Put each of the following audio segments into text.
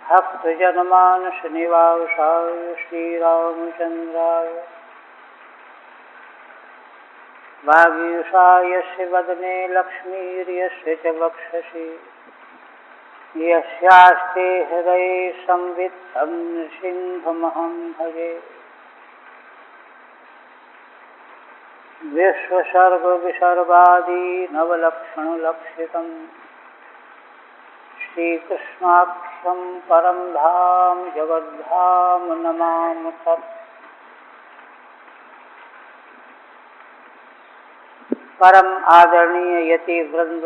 भक्तजनमानस निवासाय श्रीरामचन्द्राय वागीशायस्य वदने लक्ष्मीर्यस्य च वक्षसि यस्यास्ते हृदये संवित्तं सिंहमहं भजे। विश्वसर्गविसर्गादि नवलक्षणलक्षितम् श्रीकृष्णाख्यं परं धाम जगद्धाम नमामि तत्। परम आदरणीय यति वृंद,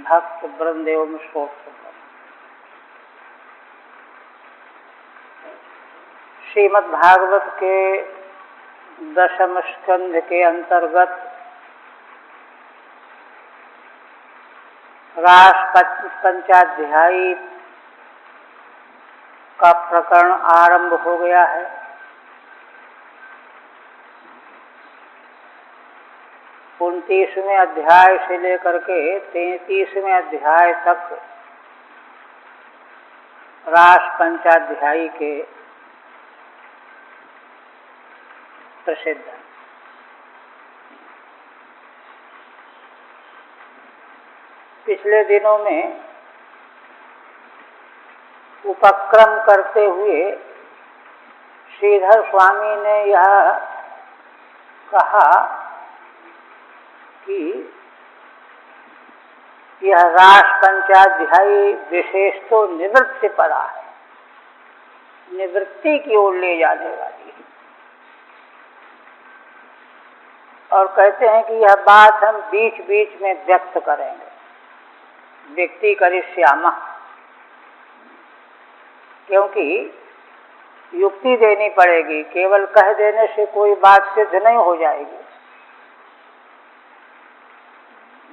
भक्त वृंद एवं श्रोत्र, श्रीमद् भागवत के दशम स्कंध के अंतर्गत रास पंचाध्यायी का प्रकरण आरंभ हो गया है। 29वें अध्याय से लेकर के 33वें अध्याय तक रास पंचाध्यायी के प्रसिद्ध है। पिछले दिनों में उपक्रम करते हुए श्रीधर स्वामी ने यह कहा कि यह रास पंचाध्यायी विशेष तो निवृत्ति परा है, निवृत्ति की ओर ले जाने वाली है। और कहते हैं कि यह बात हम बीच बीच में व्यक्त करेंगे, व्यक्ति करिष्यामः, क्योंकि युक्ति देनी पड़ेगी। केवल कह देने से कोई बात सिद्ध नहीं हो जाएगी।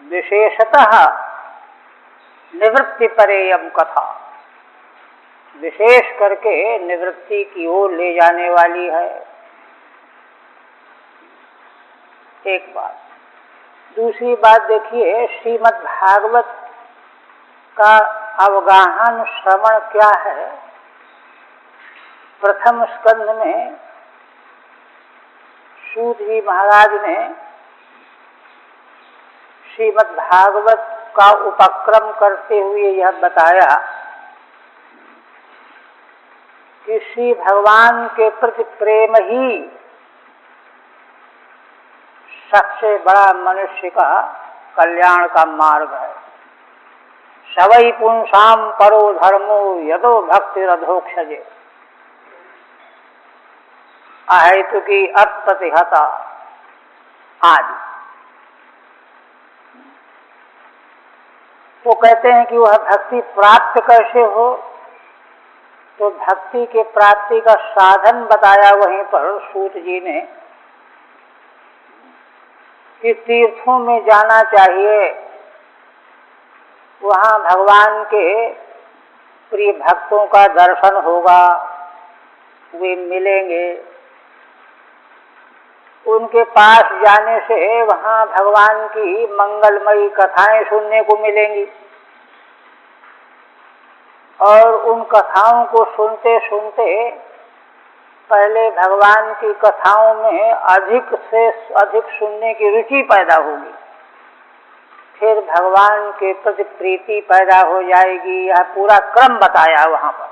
विशेषतः निवृत्ति परेयम कथा, विशेष करके निवृत्ति की ओर ले जाने वाली है। एक बात। दूसरी बात देखिए, श्रीमद् भागवत का अवगाहन श्रवण क्या है। प्रथम स्कंध में सूत जी महाराज ने श्रीमद् भागवत का उपक्रम करते हुए यह बताया कि श्री भगवान के प्रति प्रेम ही सबसे बड़ा मनुष्य का कल्याण का मार्ग है। सवै पुंसाम परो धर्मो यदो भक्तिरधोक्षजे अहेतुकी अप्रतिहता आदि। तो कहते हैं कि वह भक्ति प्राप्त कैसे हो, तो भक्ति के प्राप्ति का साधन बताया वहीं पर सूत जी ने कि तीर्थों में जाना चाहिए, वहाँ भगवान के प्रिय भक्तों का दर्शन होगा, वे मिलेंगे। उनके पास जाने से वहाँ भगवान की मंगलमयी कथाएं सुनने को मिलेंगी और उन कथाओं को सुनते सुनते पहले भगवान की कथाओं में अधिक से अधिक सुनने की रुचि पैदा होगी, फिर भगवान के प्रति प्रीति पैदा हो जाएगी। यह पूरा क्रम बताया वहाँ पर।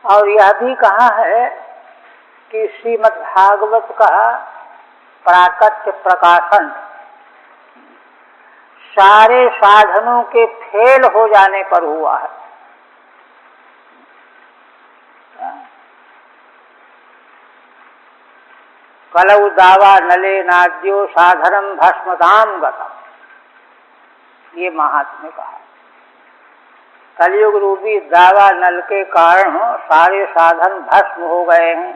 और यह भी कहा है कि श्रीमद् भागवत का प्राकट्य प्रकाशन सारे साधनों के फेल हो जाने पर हुआ है। कलौ दावा नले नाद्यो साधनम भस्मदाम गतम, ये महात्मा कहा। कलयुग रूपी दावा नल के कारण सारे साधन भस्म हो गए हैं,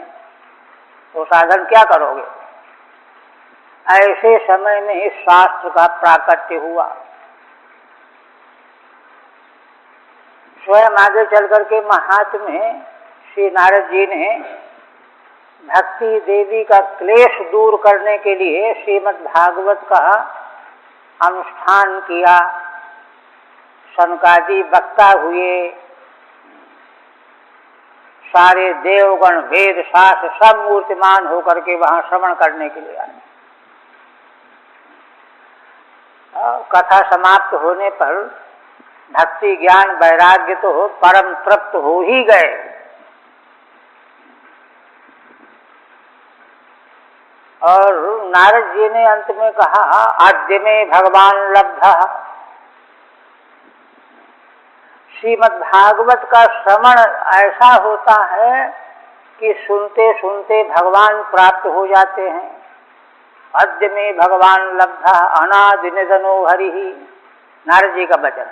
तो साधन क्या करोगे। ऐसे समय में इस शास्त्र का प्राकट्य हुआ। स्वयं आगे चल करके महात्म्य श्री नारद जी ने भक्ति देवी का क्लेश दूर करने के लिए श्रीमद् भागवत का अनुष्ठान किया, सनकादि वक्ता हुए, सारे देवगण वेद शास्त्र सब मूर्तिमान होकर के वहां श्रवण करने के लिए आए। कथा समाप्त होने पर भक्ति ज्ञान वैराग्य तो परम तृप्त हो ही गए। और नारद जी ने अंत में कहा, आद्य में भगवान लब्धा। श्रीमद् भागवत का श्रवण ऐसा होता है कि सुनते सुनते भगवान प्राप्त हो जाते हैं। अद्य में भगवान लब्धा अनादि निधनो हरि, नारद जी का वचन।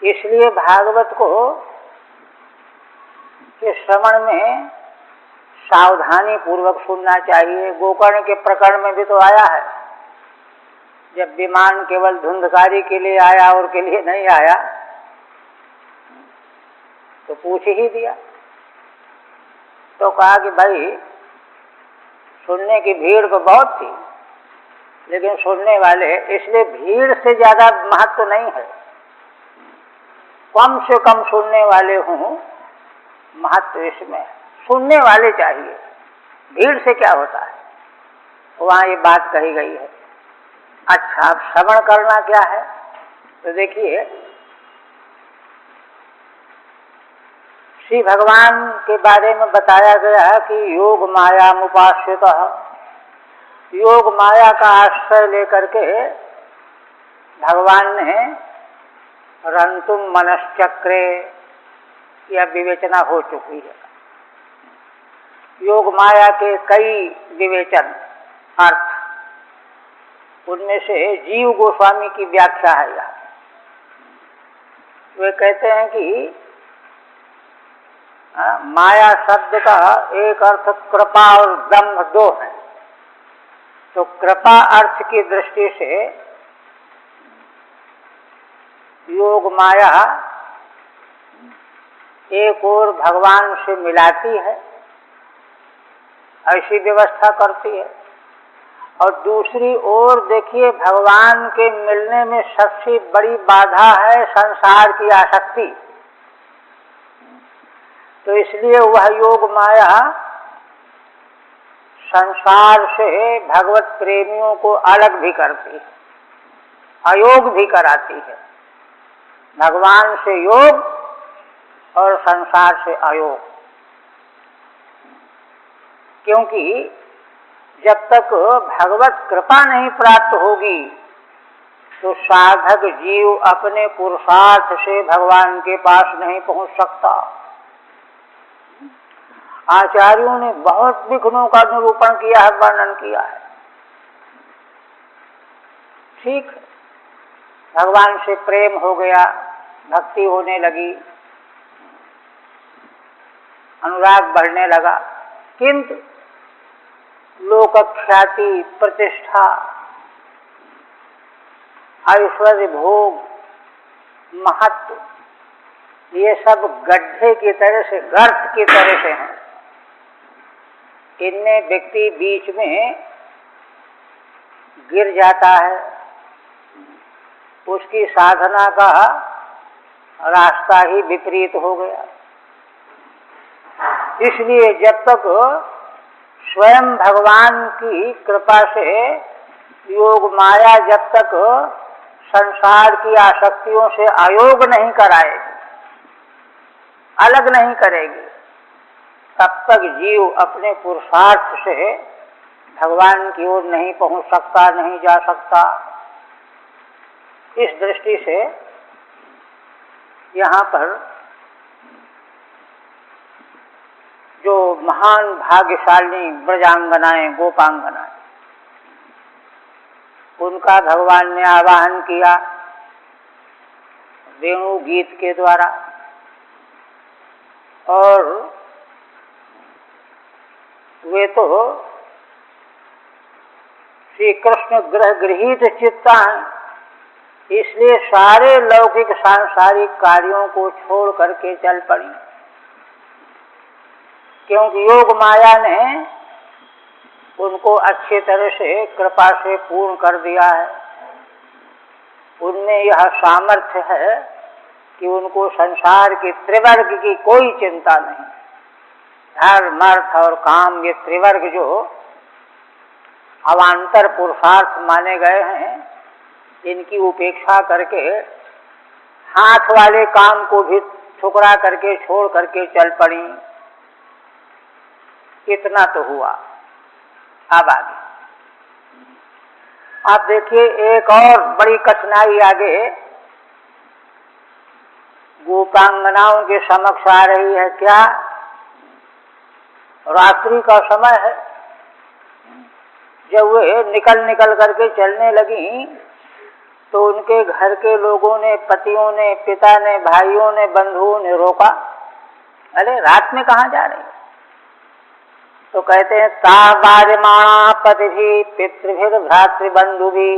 इसलिए भागवत को के श्रवण में सावधानी पूर्वक सुनना चाहिए। गोकर्ण के प्रकरण में भी तो आया है, जब विमान केवल धुंधकारी के लिए आया और के लिए नहीं आया तो पूछ ही दिया। तो कहा कि भाई सुनने की भीड़ तो बहुत थी, लेकिन सुनने वाले, इसलिए भीड़ से ज्यादा महत्व नहीं है, कम से कम सुनने वाले हों, महत्व इसमें है। सुनने वाले चाहिए, भीड़ से क्या होता है, वहां ये बात कही गई है। अच्छा, अब श्रवण करना क्या है? तो देखिए, श्री भगवान के बारे में बताया गया है कि योग माया मुपाश्रितः, योग माया का आश्रय लेकर के भगवान ने रंतुम मनश्चक्रे, यह विवेचना हो चुकी है। योग माया के कई विवेचन अर्थ, उनमें से जीव गोस्वामी की व्याख्या है यहाँ। वे कहते हैं कि माया शब्द का एक अर्थ कृपा और दंभ दो है। तो कृपा अर्थ की दृष्टि से योग माया एक ओर भगवान से मिलाती है, ऐसी व्यवस्था करती है, और दूसरी ओर देखिए भगवान के मिलने में सबसे बड़ी बाधा है संसार की आसक्ति। तो इसलिए वह योग माया संसार से भगवत प्रेमियों को अलग भी करती है, अयोग भी कराती है। भगवान से योग और संसार से अयोग, क्योंकि जब तक भगवत कृपा नहीं प्राप्त होगी तो साधक जीव अपने पुरुषार्थ से भगवान के पास नहीं पहुंच सकता। आचार्यों ने बहुत विघ्नों का निरूपण किया है, वर्णन किया है। ठीक, भगवान से प्रेम हो गया, भक्ति होने लगी, अनुराग बढ़ने लगा, किंतु लोक ख्याति, प्रतिष्ठा, ऐश्वर्य, भोग, महत्व, ये सब गड्ढे की तरह से, गर्त की तरह से हैं। इनमें व्यक्ति बीच में गिर जाता है, उसकी साधना का रास्ता ही विपरीत हो गया। इसलिए जब तक स्वयं भगवान की कृपा से योग माया जब तक संसार की आसक्तियों से अयोग नहीं कराएगी, अलग नहीं करेगी, तब तक जीव अपने पुरुषार्थ से भगवान की ओर नहीं पहुंच सकता, नहीं जा सकता। इस दृष्टि से यहाँ पर जो महान भाग्यशाली ब्रजांगनाएं, गोपांगनाएं, उनका भगवान ने आवाहन किया वेणु गीत के द्वारा, और वे तो श्री कृष्ण ग्रह गृहीत चित्ता हैं, इसलिए सारे लौकिक सांसारिक कार्यों को छोड़ करके चल पड़ी। क्योंकि योग माया ने उनको अच्छी तरह से कृपा से पूर्ण कर दिया है। उनमें यह सामर्थ्य है कि उनको संसार के त्रिवर्ग की कोई चिंता नहीं। धर्म, अर्थ और काम, ये त्रिवर्ग जो अवान्तर पुरुषार्थ माने गए हैं, इनकी उपेक्षा करके हाथ वाले काम को भी ठुकरा करके छोड़ करके चल पड़ी। इतना तो हुआ। अब आगे आप देखिए, एक और बड़ी कठिनाई आगे गोपांगनाओं के समक्ष आ रही है। क्या? रात्रि का समय है। जब वे निकल करके चलने लगी तो उनके घर के लोगों ने, पतियों ने, पिता ने, भाइयों ने, बंधुओं ने रोका। अरे रात में कहाँ जा रहे? तो कहते हैं तावार्यमाणा पतिभि पितृभिर भ्रातृबंधुभि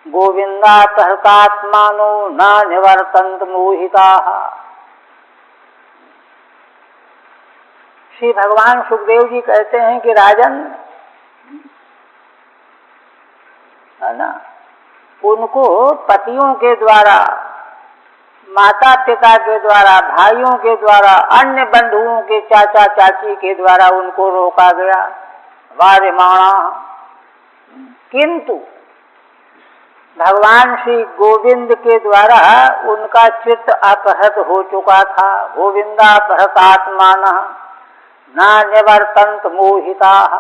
गोविंदा सहतात्मानो न निवर्तन्त मोहिताः। श्री भगवान सुखदेव जी कहते हैं कि राजन, है ना, उनको पतियों के द्वारा, माता पिता के द्वारा, भाइयों के द्वारा, अन्य बंधुओं के चाचा चाची के द्वारा उनको रोका गया। वार्यमाणा, किंतु भगवान श्री गोविंद के द्वारा उनका चित्त अपहृत हो चुका था। गोविंदा अपहृतात्मानः न निवर्तन्त मोहिताः।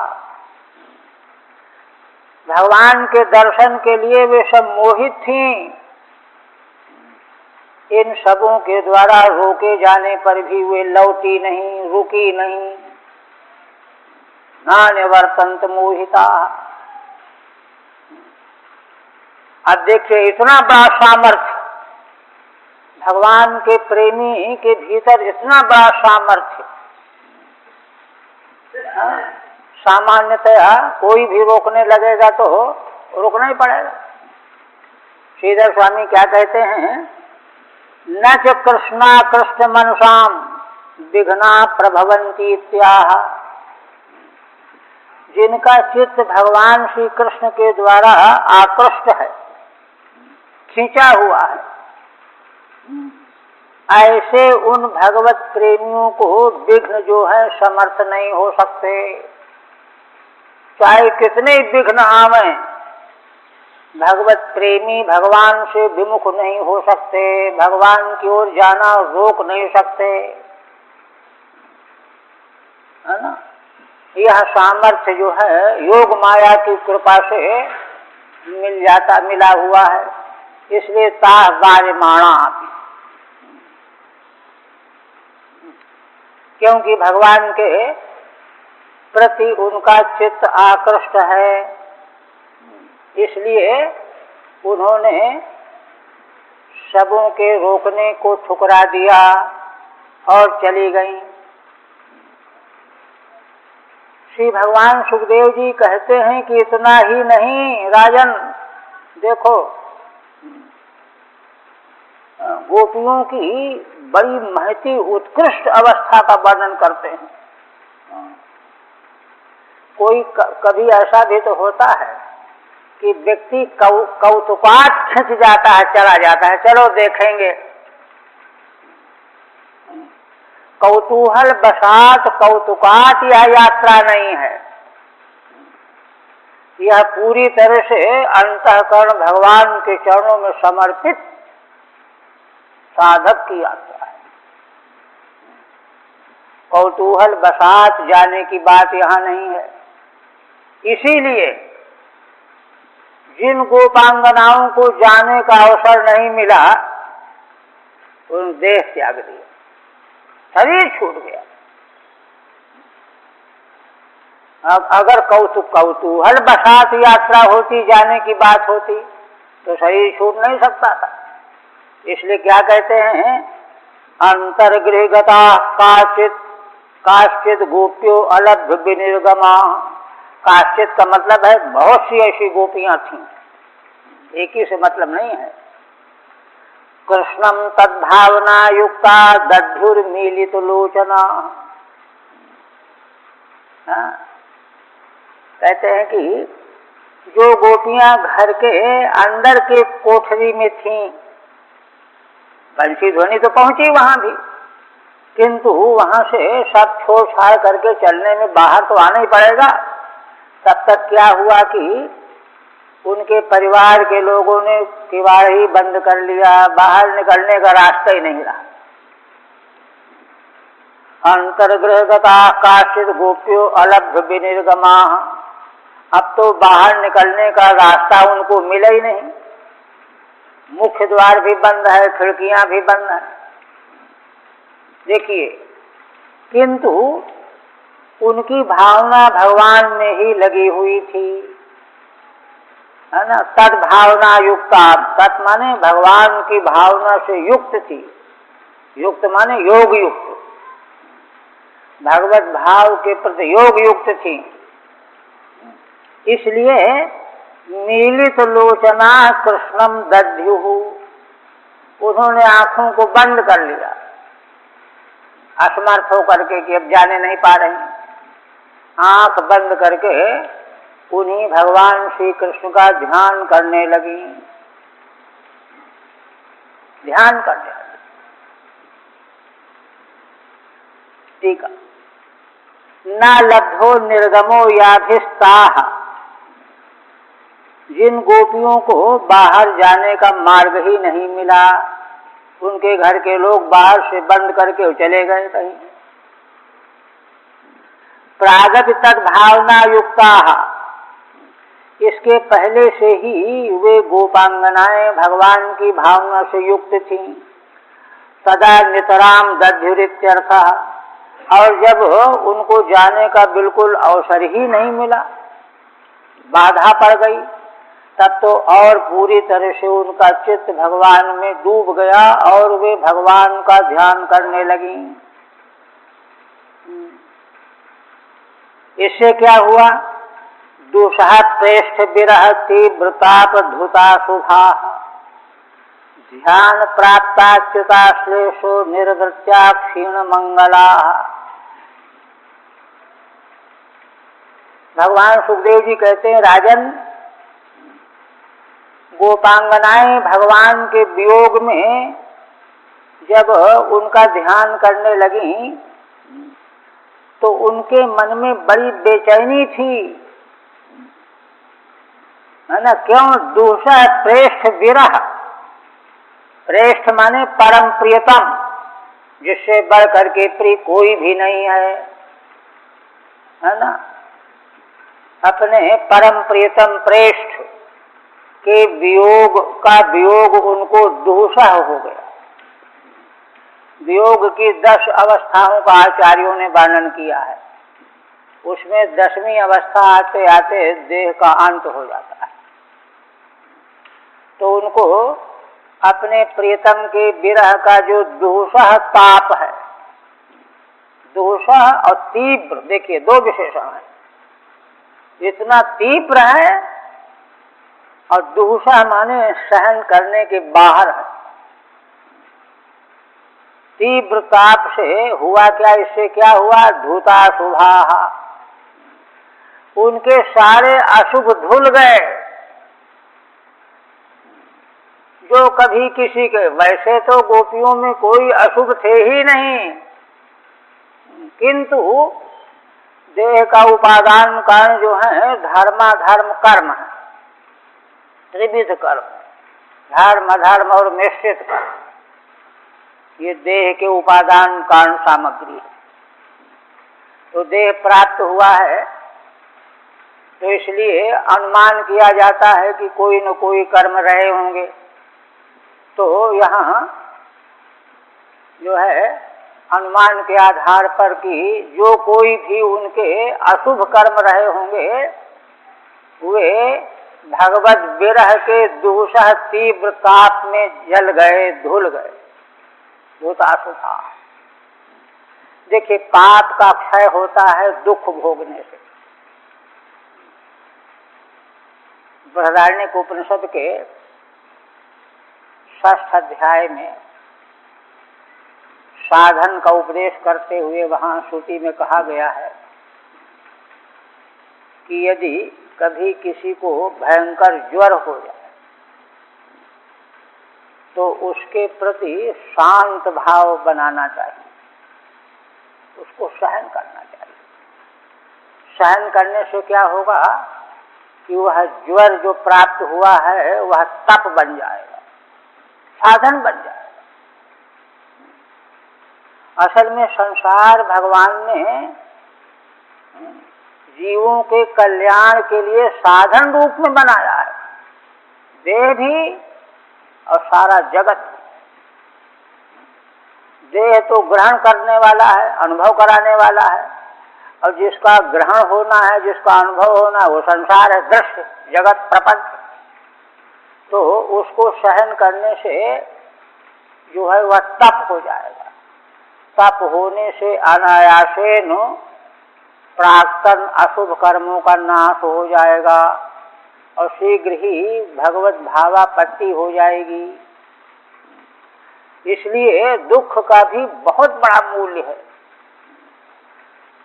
भगवान के दर्शन के लिए वे सब मोहित थीं। इन सबों के द्वारा रोके जाने पर भी वे लौटी नहीं, रुकी नहीं। न निवर्तन्त मोहिताः। अब देखिए, इतना बड़ा सामर्थ्य भगवान के प्रेमी के भीतर, इतना बड़ा सामर्थ्य। सामान्यतया कोई भी रोकने लगेगा तो रोकना ही पड़ेगा। श्रीधर स्वामी क्या कहते हैं? न च कृष्णा कृष्ण मनुषाम विघ्ना प्रभवन्ति इत्याह। जिनका चित्त भगवान श्री कृष्ण के द्वारा आकृष्ट है, खींचा हुआ है, ऐसे उन भगवत प्रेमियों को विघ्न जो है समर्थ नहीं हो सकते। चाहे कितने विघ्न आवे, भगवत प्रेमी भगवान से विमुख नहीं हो सकते, भगवान की ओर जाना रोक नहीं सकते, है ना। यह सामर्थ्य जो है योग माया की कृपा से मिला हुआ है। इसलिए तावार्यमाणा, क्योंकि भगवान के प्रति उनका चित्त आकृष्ट है, इसलिए उन्होंने सबों के रोकने को ठुकरा दिया और चली गईं। श्री भगवान सुखदेव जी कहते हैं कि इतना ही नहीं राजन, देखो गोपियों की बड़ी महती उत्कृष्ट अवस्था का वर्णन करते हैं। कोई कभी ऐसा भी तो होता है कि व्यक्ति कौतुकात खिंच जाता है, चला जाता है, चलो देखेंगे। कौतूहल बसात कौतुकात यह यात्रा नहीं है। यह पूरी तरह से अंतःकरण भगवान के चरणों में समर्पित साधक की यात्रा है। कौतूहल बसात जाने की बात यहाँ नहीं है। इसीलिए जिन गोपांगनाओं को जाने का अवसर नहीं मिला, उन देह त्याग दिया, शरीर छूट गया। अब अगर कौतूहल बसात यात्रा होती, जाने की बात होती, तो शरीर छूट नहीं सकता था। इसलिए क्या कहते हैं? अंतर्गृहगता काश्चित गोप्यो अलभ्य विनिर्गमा। काश्चित का मतलब है बहुत सी ऐसी गोपियां थीं, एक ही से मतलब नहीं है। कृष्णम तद्भावना युक्ता दध्युर्मीलित लोचना। कहते हैं कि जो गोपियां घर के अंदर के कोठरी में थीं, बंसी ध्वनि तो पहुंची वहां भी, किंतु वहां से सब छोड़ छाड़ करके चलने में बाहर तो आना ही पड़ेगा। तब तक क्या हुआ कि उनके परिवार के लोगों ने किवाड़ ही बंद कर लिया, बाहर निकलने का रास्ता ही नहीं रहा। अंतर्गृहगता काश्चित गोप्यो अलब्ध विनिर्गमा, अब तो बाहर निकलने का रास्ता उनको मिला ही नहीं। मुख्य द्वार भी बंद है, खिड़कियां भी बंद है। देखिए, किंतु उनकी भावना भगवान में ही लगी हुई थी, है ना। तद्भावना युक्ता, तत् माने भगवान की भावना से युक्त थी, युक्त माने योग युक्त, भगवत भाव के प्रति योग युक्त थी। इसलिए मीलित लोचना कृष्णम दध्युः, उन्होंने आंखों को बंद कर लिया, असमर्थ होकर के कि अब जाने नहीं पा रही, आंख बंद करके उन्हीं भगवान श्री कृष्ण का ध्यान करने लगी, ध्यान करने लगी। ठीक है। न लब्धो निर्गमो याभिस्ताः, जिन गोपियों को बाहर जाने का मार्ग ही नहीं मिला, उनके घर के लोग बाहर से बंद करके चले गए कहीं। प्रागत तद्भावना युक्ताः, इसके पहले से ही वे गोपांगनाएं भगवान की भावना से युक्त थीं। सदा नितराम दध्युरित्यर्थः, और जब उनको जाने का बिल्कुल अवसर ही नहीं मिला, बाधा पड़ गई, तब तो और पूरी तरह से उनका चित्त भगवान में डूब गया और वे भगवान का ध्यान करने लगी। इससे क्या हुआ? दुसह प्रेष्ठ विरह तीव्रताप धुता शुभा, ध्यान प्राप्ताच्युता श्लेषो निर्वृत्या क्षीण मंगला। भगवान सुखदेव जी कहते हैं, राजन, गोपांगनाएं भगवान के वियोग में जब उनका ध्यान करने लगी तो उनके मन में बड़ी बेचैनी थी, है ना। क्यों? दूसरा प्रेष्ठ विरह, प्रेष्ठ माने परम प्रियतम, जिससे बढ़ करके प्रिय कोई भी नहीं है ना। अपने परम प्रियतम प्रेष्ठ के वियोग का वियोग उनको दुस्सह हो गया। वियोग की 10 अवस्थाओं का आचार्यों ने वर्णन किया है, उसमें 10वीं अवस्था आते आते देह का अंत हो जाता है। तो उनको अपने प्रियतम के विरह का जो दुस्सह ताप है, दुस्सह और तीव्र, देखिए 2 विशेषण है, इतना तीव्र है और दुस्सह माने सहन करने के बाहर है। तीव्र ताप से हुआ क्या? इससे क्या हुआ? धूता शुभा, उनके सारे अशुभ धुल गए। जो कभी किसी के, वैसे तो गोपियों में कोई अशुभ थे ही नहीं, किंतु देह का उपादान कारण जो है धर्माधर्म कर्म है, त्रिविध कर्म, धर्म अधर्म और मिश्रित कर्म, ये देह के उपादान कारण सामग्री है। तो देह प्राप्त हुआ है तो इसलिए अनुमान किया जाता है कि कोई न कोई कर्म रहे होंगे। तो यहाँ जो है अनुमान के आधार पर कि जो कोई भी उनके अशुभ कर्म रहे होंगे वे भगवत विरह के दुस्सह तीव्र ताप में जल गए, धुल गए, धूता शुभा। देखिए, पाप का क्षय होता है दुख भोगने से। बृहदारण्यक उपनिषद के 6th अध्याय में साधन का उपदेश करते हुए वहां श्रुति में कहा गया है कि यदि कभी किसी को भयंकर ज्वर हो जाए तो उसके प्रति शांत भाव बनाना चाहिए, उसको सहन करना चाहिए। सहन करने से क्या होगा कि वह ज्वर जो प्राप्त हुआ है वह तप बन जाएगा, साधन बन जाएगा। असल में संसार भगवान ने जीवों के कल्याण के लिए साधन रूप में बनाया है, देह भी और सारा जगत। देह तो ग्रहण करने वाला है, अनुभव कराने वाला है, और जिसका ग्रहण होना है, जिसका अनुभव होना है, वो संसार है, दृश्य जगत प्रपंच। तो उसको सहन करने से जो है वह तप हो जाएगा। तप होने से अनायासेन प्राक्तन अशुभ कर्मों का नाश हो जाएगा और शीघ्र ही भगवत भावापत्ति हो जाएगी। इसलिए दुख का भी बहुत बड़ा मूल्य है।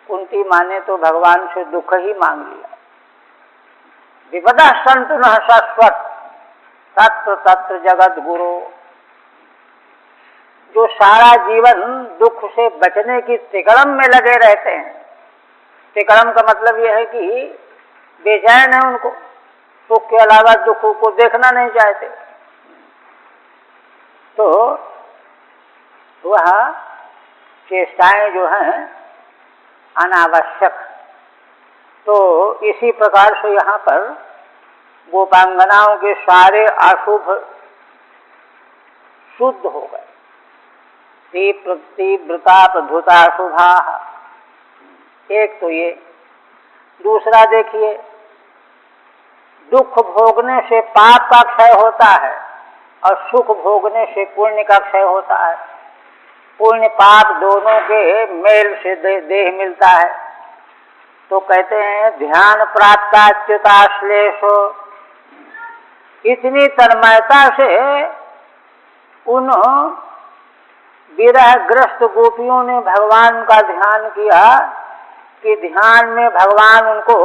कुंती माँ ने तो भगवान से दुख ही मांग लिया। विपदा संतु न शाश्वत तत्र तत्र जगत गुरु। जो सारा जीवन दुख से बचने की तिकड़म में लगे रहते हैं, तिकड़म का मतलब यह है कि बेचैन है, उनको सुख के अलावा दुख को देखना नहीं चाहते, तो वह चेष्टाएं जो हैं अनावश्यक। तो इसी प्रकार से यहाँ पर गोपांगनाओं के सारे अशुभ शुद्ध हो गए। तीव्रता प्रधुता शुभा, एक तो ये। दूसरा देखिए, दुख भोगने से पाप का क्षय होता है और सुख भोगने से पुण्य का क्षय होता है। पुण्य पाप दोनों के मेल से देह मिलता है। तो कहते हैं ध्यान प्राप्त अच्युताश्लेषो। इतनी तन्मयता से उन विरहग्रस्त गोपियों ने भगवान का ध्यान किया कि ध्यान में भगवान उनको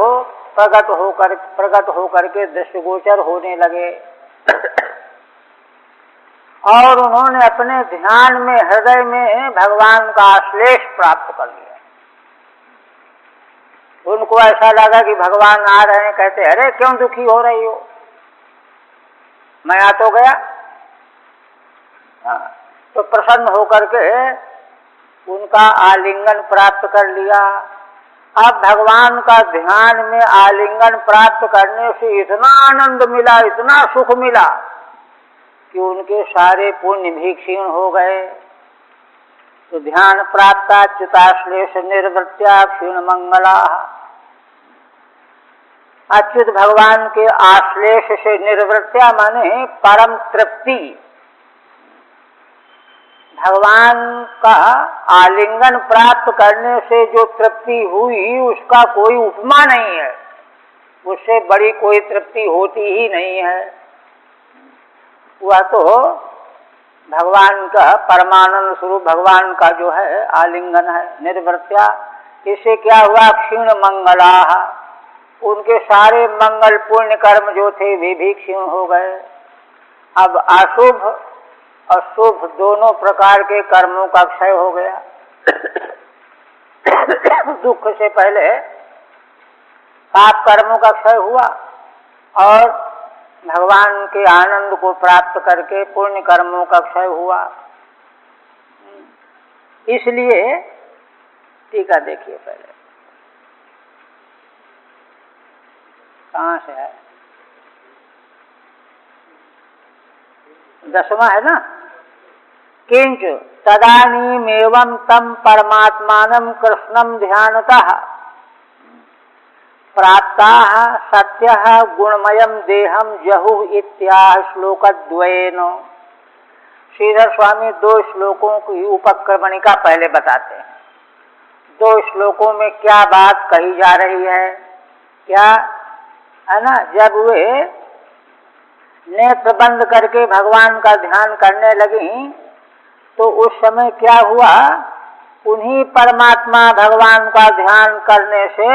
प्रकट होकर के दृष्टिगोचर होने लगे और उन्होंने अपने ध्यान में हृदय में भगवान का आश्लेष प्राप्त कर लिया। उनको ऐसा लगा कि भगवान आ रहे हैं। कहते अरे क्यों दुखी हो रही हो, मैं आ तो गया। तो प्रसन्न होकर के उनका आलिंगन प्राप्त कर लिया। अब भगवान का ध्यान में आलिंगन प्राप्त करने से इतना आनंद मिला, इतना सुख मिला कि उनके सारे पुण्य भी क्षीण हो गए। तो ध्यान प्राप्त अच्युताश्लेष निर्वृत्या क्षीण मंगला। अच्युत भगवान के आश्लेष से निर्वृत्या माने परम तृप्ति। भगवान का आलिंगन प्राप्त करने से जो तृप्ति हुई उसका कोई उपमा नहीं है, उससे बड़ी कोई तृप्ति होती ही नहीं है। वह तो भगवान का परमानंद स्वरूप भगवान का जो है आलिंगन है, निर्वृत्या। इससे क्या हुआ, क्षीण मंगला। उनके सारे मंगल पुण्य कर्म जो थे वे भी क्षीण हो गए। अब अशुभ और शुभ दोनों प्रकार के कर्मों का क्षय हो गया। दुख से पहले पाप कर्मों का क्षय हुआ और भगवान के आनंद को प्राप्त करके पुण्य कर्मों का क्षय हुआ। इसलिए टीका देखिए पहले, कहाँ से है, 10वां है ना। किंच तदानीमेवं तम परमात्मानं कृष्णं ध्यानतः प्राप्ताः सत्यः गुणमयं देहं जहुः इत्याह श्लोकद्वयेन। श्रीधर स्वामी 2 श्लोकों की उपक्रमणिका पहले बताते हैं। 2 श्लोकों में क्या बात कही जा रही है, क्या है ना। जब वे नेत्र बंद करके भगवान का ध्यान करने लगी तो उस समय क्या हुआ, उन्हीं परमात्मा भगवान का ध्यान करने से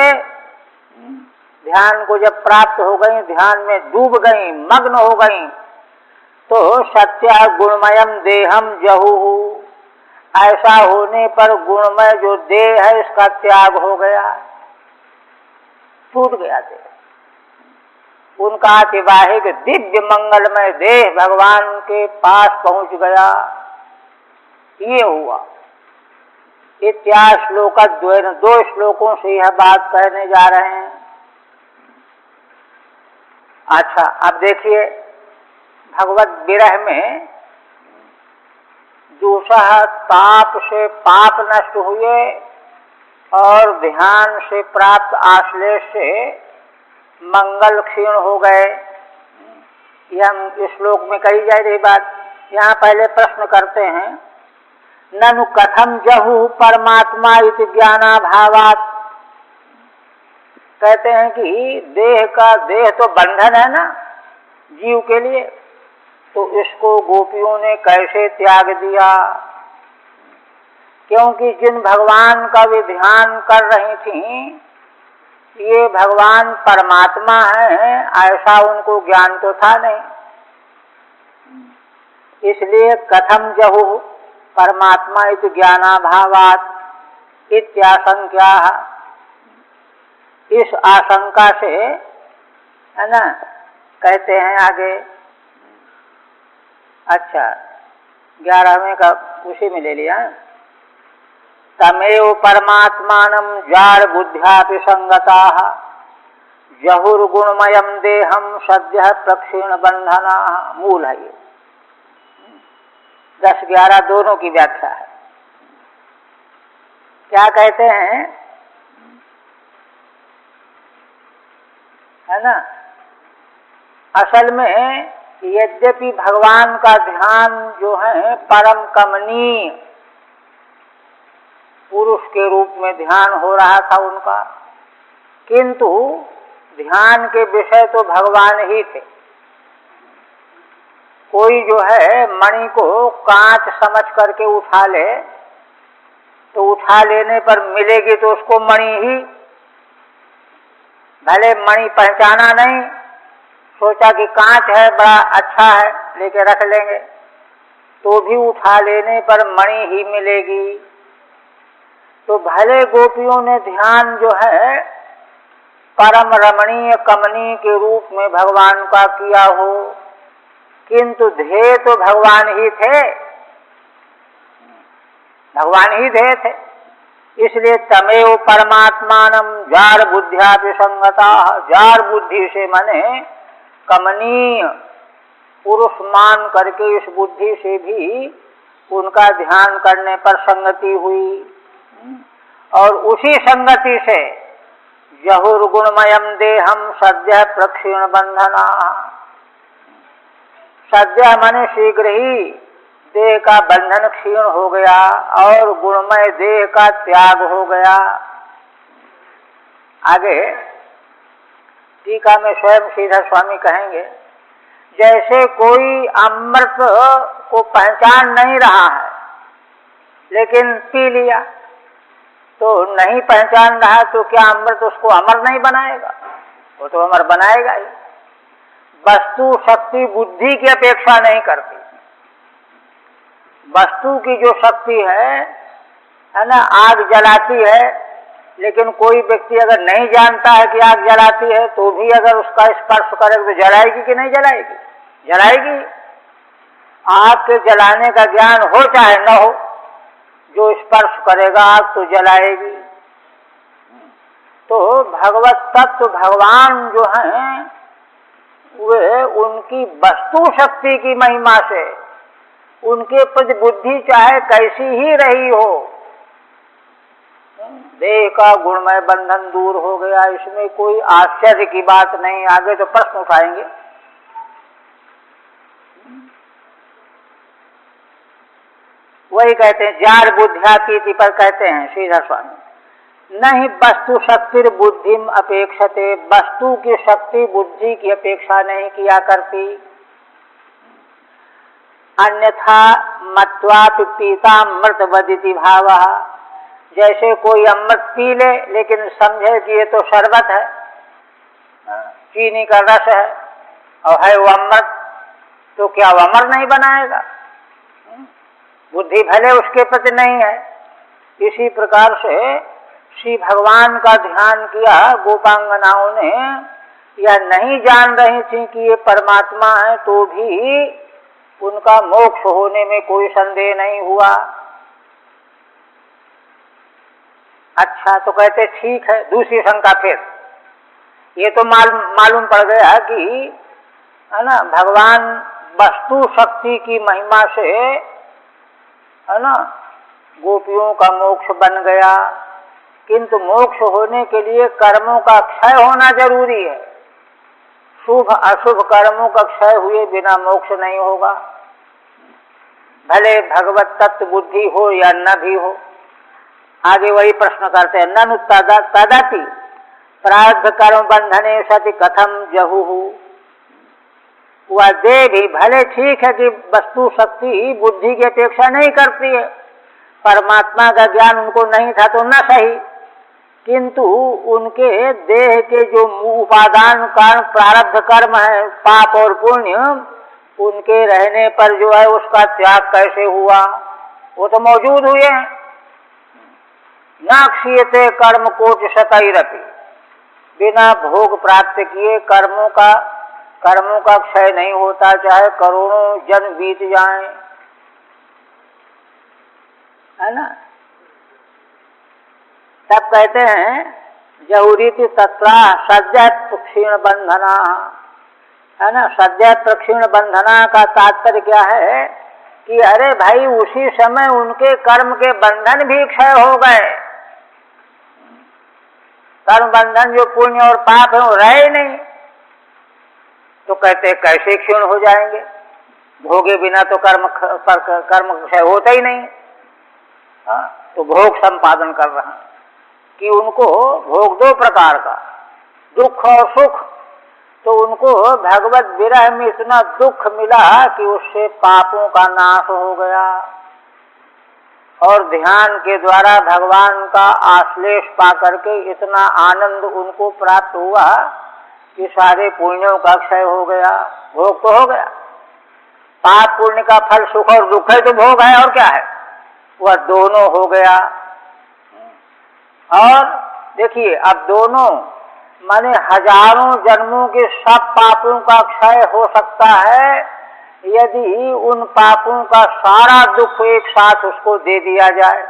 ध्यान को जब प्राप्त हो गई, ध्यान में डूब गई, मग्न हो गई, तो सत्या गुणमयम देहम जहुहु, ऐसा होने पर गुणमय जो देह है इसका त्याग हो गया, टूट गया देह। उनका अतिवाहिक दिव्य मंगलमय देह भगवान के पास पहुंच गया, ये हुआ। इत्याश्लोकद्वयेन, 2 श्लोकों से यह बात कहने जा रहे हैं। अच्छा, अब देखिए भगवत विरह में दूसरा ताप से पाप नष्ट हुए और ध्यान से प्राप्त आश्लेष से मंगल क्षीण हो गए। यह हम इस श्लोक में कही जा रही बात। यहाँ पहले प्रश्न करते हैं, ननु कथम जहु परमात्मा इति ज्ञानाभावात्। कहते हैं कि देह तो बंधन है ना जीव के लिए, तो इसको गोपियों ने कैसे त्याग दिया? क्योंकि जिन भगवान का वे ध्यान कर रही थीं, ये भगवान परमात्मा है, ऐसा उनको ज्ञान तो था नहीं। इसलिए कथम जहु परमात्मा इति ज्ञानाभावात् इत्याशंका, इस आशंका से, है ना, कहते हैं आगे। अच्छा, 11वें का उसी में ले लिया। तमेव परमात्मानं जार बुद्ध्यापि संगताः जहुर्गुणमयं देहं सद्यः प्रक्षीण बंधनाः। मूल है ये, 10-11 दोनों की व्याख्या है। क्या कहते हैं, है ना, असल में यद्यपि भगवान का ध्यान जो है परम कमनीय पुरुष के रूप में ध्यान हो रहा था उनका, किंतु ध्यान के विषय तो भगवान ही थे। कोई जो है मणि को कांच समझ करके उठा ले, तो उठा लेने पर मिलेगी तो उसको मणि ही, भले मणि पहचाना नहीं, सोचा कि कांच है बड़ा अच्छा है लेके रख लेंगे, तो भी उठा लेने पर मणि ही मिलेगी। तो भले गोपियों ने ध्यान जो है परम रमणीय कमनीय के रूप में भगवान का किया हो, किंतु ध्येय तो भगवान ही थे, भगवान ही ध्येय थे। इसलिए तमेव परमात्मानं जार बुद्ध्यापि संगताः, जार बुद्धि से मने कमनीय पुरुष मान करके इस बुद्धि से भी उनका ध्यान करने पर संगति हुई, और उसी संगति से जहुर्गुणमयम देहम सद्यः प्रक्षीण बंधना। सद्यः माने शीघ्र ही देह का बंधन क्षीण हो गया और गुणमय देह का त्याग हो गया। आगे टीका में स्वयं श्रीधर स्वामी कहेंगे, जैसे कोई अमृत को पहचान नहीं रहा है लेकिन पी लिया, तो नहीं पहचान रहा तो क्या अमृत उसको अमर नहीं बनाएगा? वो तो अमर बनाएगा ही। वस्तु शक्ति बुद्धि की अपेक्षा नहीं करती। वस्तु की जो शक्ति है ना, आग जलाती है, लेकिन कोई व्यक्ति अगर नहीं जानता है कि आग जलाती है तो भी अगर उसका स्पर्श करे तो जलाएगी कि नहीं जलाएगी? जलाएगी। आग के जलाने का ज्ञान हो चाहे न हो, जो स्पर्श करेगा आग तो जलाएगी। तो भगवत तत्व भगवान जो हैं वे उनकी वस्तु शक्ति की महिमा से उनके प्रति बुद्धि चाहे कैसी ही रही हो, देह का गुणमय बंधन दूर हो गया, इसमें कोई आश्चर्य की बात नहीं। आगे तो प्रश्न उठाएंगे। वही कहते हैं जार बुद्ध्यापीति पर कहते हैं श्रीधर स्वामी, नहीं वस्तु शक्ति बुद्धिम अपेक्षते, वस्तु की शक्ति बुद्धि की अपेक्षा नहीं किया करती। अन्यथा मत्वा पीता अमृत वदिति भावः, जैसे कोई अमृत पी ले लेकिन समझे कि ये तो शरबत है, चीनी का रस है और है वो अमृत, तो क्या वो अमर नहीं बनाएगा? बुद्धि भले उसके प्रति नहीं है। इसी प्रकार से श्री भगवान का ध्यान किया गोपांगनाओं ने, या नहीं जान रही थी कि ये परमात्मा है, तो भी उनका मोक्ष होने में कोई संदेह नहीं हुआ। अच्छा, तो कहते ठीक है। दूसरी शंका फिर ये तो मालूम पड़ गया कि है ना, भगवान वस्तु शक्ति की महिमा से है ना गोपियों का मोक्ष बन गया, किंतु मोक्ष होने के लिए कर्मों का क्षय होना जरूरी है। शुभ अशुभ कर्मों का क्षय हुए बिना मोक्ष नहीं होगा, भले भगवत तत्व बुद्धि हो या न भी हो। आगे वही प्रश्न करते हैं, ननु तदपि प्रारब्ध कर्म बंधने सति कथम जहुहु। वह दे भी भले ठीक है कि वस्तु शक्ति बुद्धि की अपेक्षा नहीं करती है, परमात्मा का ज्ञान उनको नहीं था तो न सही, किंतु उनके देह के जो उपादान कारण प्रारब्ध कर्म है, पाप और पुण्य, उनके रहने पर जो है उसका त्याग कैसे हुआ? वो तो मौजूद हुए हैं। न क्षीयते कर्म कोटि शतैरपि, बिना भोग प्राप्त किए कर्मों का क्षय नहीं होता, चाहे करोड़ों जन्म बीत जाएं, है ना। तब कहते हैं जहुरीति तत्रा सज्जा क्षीण बंधना, है ना। सज्जा प्रक्षीण बंधना का तात्पर्य क्या है कि अरे भाई उसी समय उनके कर्म के बंधन भी क्षय हो गए। कर्म बंधन जो पुण्य और पाप है वो रहे नहीं, तो कहते कैसे क्षीण हो जाएंगे? भोगे बिना तो कर्म क्षय होता ही नहीं। तो भोग संपादन कर रहे हैं कि उनको भोग दो प्रकार का, दुख और सुख। तो उनको भगवत विरह में इतना दुख मिला कि उससे पापों का नाश हो गया, और ध्यान के द्वारा भगवान का आश्लेष पा करके इतना आनंद उनको प्राप्त हुआ कि सारे पुण्यों का क्षय हो गया। भोग तो हो गया, पाप पुण्य का फल सुख और दुख है तो भोग है, और क्या है, वह दोनों हो गया। और देखिए अब दोनों माने हजारों जन्मों के सब पापों का क्षय हो सकता है यदि उन पापों का सारा दुख एक साथ उसको दे दिया जाए,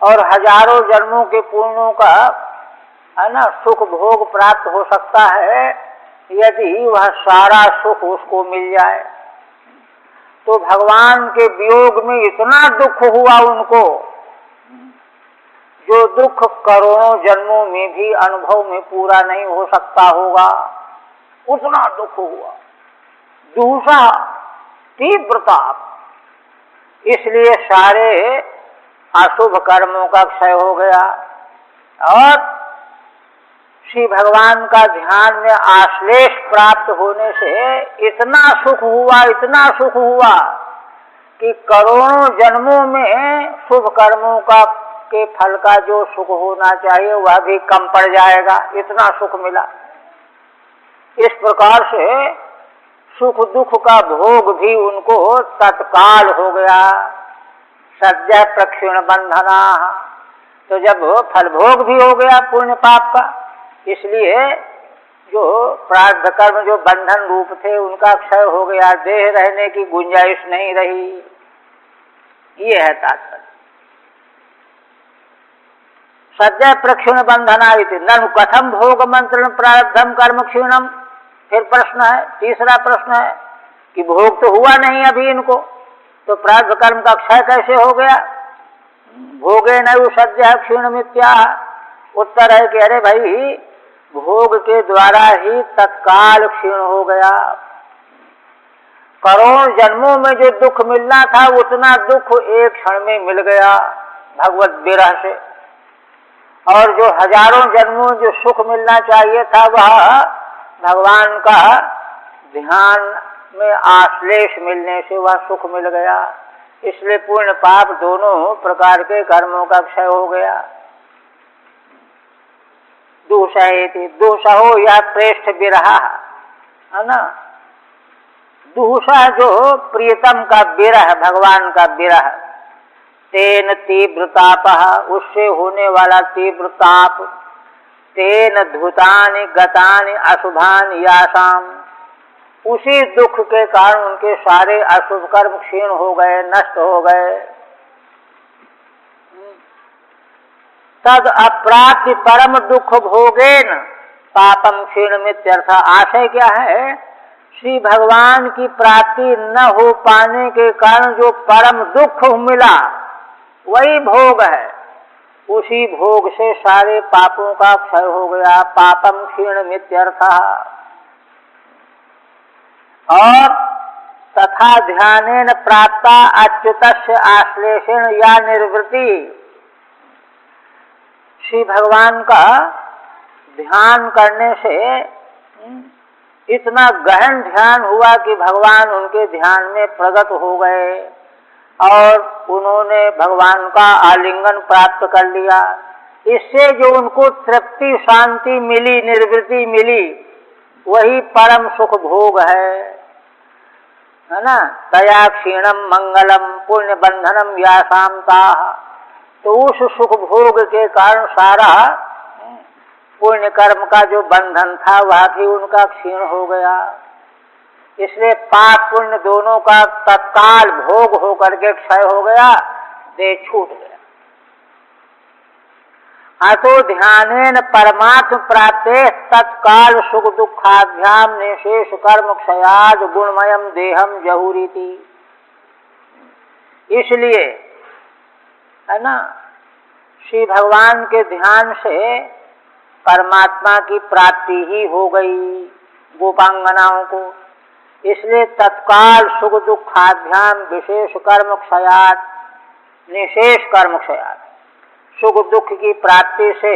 और हजारों जन्मों के पुण्यों का है ना सुख भोग प्राप्त हो सकता है यदि वह सारा सुख उसको मिल जाए। तो भगवान के वियोग में इतना दुख हुआ उनको, जो दुख करोड़ों जन्मों में भी अनुभव में पूरा नहीं हो सकता होगा, उतना दुख हुआ। दूसरा तीव्रता, इसलिए सारे अशुभ कर्मों का क्षय हो गया, और श्री भगवान का ध्यान में आश्लेष प्राप्त होने से इतना सुख हुआ कि करोड़ों जन्मों में शुभ कर्मों के फल का जो सुख होना चाहिए वह भी कम पड़ जाएगा, इतना सुख मिला। इस प्रकार से सुख दुख का भोग भी उनको तत्काल हो गया। सज्जा प्रक्षीण बंधना, तो जब फल भोग भी हो गया पुण्य पाप का, इसलिए जो प्रारब्ध कर्म जो बंधन रूप थे उनका क्षय हो गया, देह रहने की गुंजाइश नहीं रही। ये है तात्पर्य। सज्जा प्रक्षीण बंधना इति ननु कथम भोग मंत्रण प्रारब्धम कर्म क्षीणम। फिर प्रश्न है, तीसरा प्रश्न है कि भोग तो हुआ नहीं अभी इनको, तो प्रारब्ध कर्म का क्षय कैसे हो गया? भोगे नयु सज्जा क्षीण मिथ्या। उत्तर है कि अरे भाई भोग के द्वारा ही तत्काल क्षीण हो गया। करोड़ जन्मों में जो दुख मिलना था उतना दुख एक क्षण में मिल गया भगवत विरह से, और जो हजारों जन्मों जो सुख मिलना चाहिए था वह भगवान का ध्यान में आश्लेष मिलने से वह सुख मिल गया। इसलिए पुण्य पाप दोनों प्रकार के कर्मों का क्षय हो गया। दुःसहेति, दुःसहो यह प्रेष्ठ विरह है ना। दुःसह जो प्रियतम का विरह, भगवान का विरह, तेन तीव्र तापः, उससे होने वाला तीव्र ताप, तेन धुतानि गतानि अशुभानि यासाम, उसी दुख के कारण उनके सारे अशुभ कर्म क्षीण हो गए, नष्ट हो गए। तद अप्राप्ति परम दुख भोगेन पापम क्षीणमित्यर्थ। आशय क्या है? श्री भगवान की प्राप्ति न हो पाने के कारण जो परम दुख मिला वही भोग है, उसी भोग से सारे पापों का क्षय हो गया। पापम क्षीणमित्यर्थ। और तथा ध्यानेन प्राप्ता अच्युतस्य आश्लेषेण या निर्वृत्ति, श्री भगवान का ध्यान करने से इतना गहन ध्यान हुआ कि भगवान उनके ध्यान में प्रकट हो गए और उन्होंने भगवान का आलिंगन प्राप्त कर लिया। इससे जो उनको तृप्ति शांति मिली, निर्वृत्ति मिली, वही परम सुख भोग है ना। दया क्षीणम मंगलम पुण्य बंधनम यासामता। तो उस सुख भोग के कारण सारा पुण्य कर्म का जो बंधन था वह भी उनका क्षीण हो गया। इसलिए पाप पुण्य दोनों का तत्काल भोग होकर के क्षय हो गया, देह छूट गया। अतो ध्यानेन परमात्म प्राप्ते तत्काल सुख दुखाभ्याम निशेष कर्म क्षयाद गुणमयम देहम जहुरीति। इसलिए है ना, श्री भगवान के ध्यान से परमात्मा की प्राप्ति ही हो गई गोपांगनाओं को। इसलिए तत्काल सुख दुखाभ्याम विशेष कर्म क्षयात, निशेष कर्म क्षयात, सुख दुख की प्राप्ति से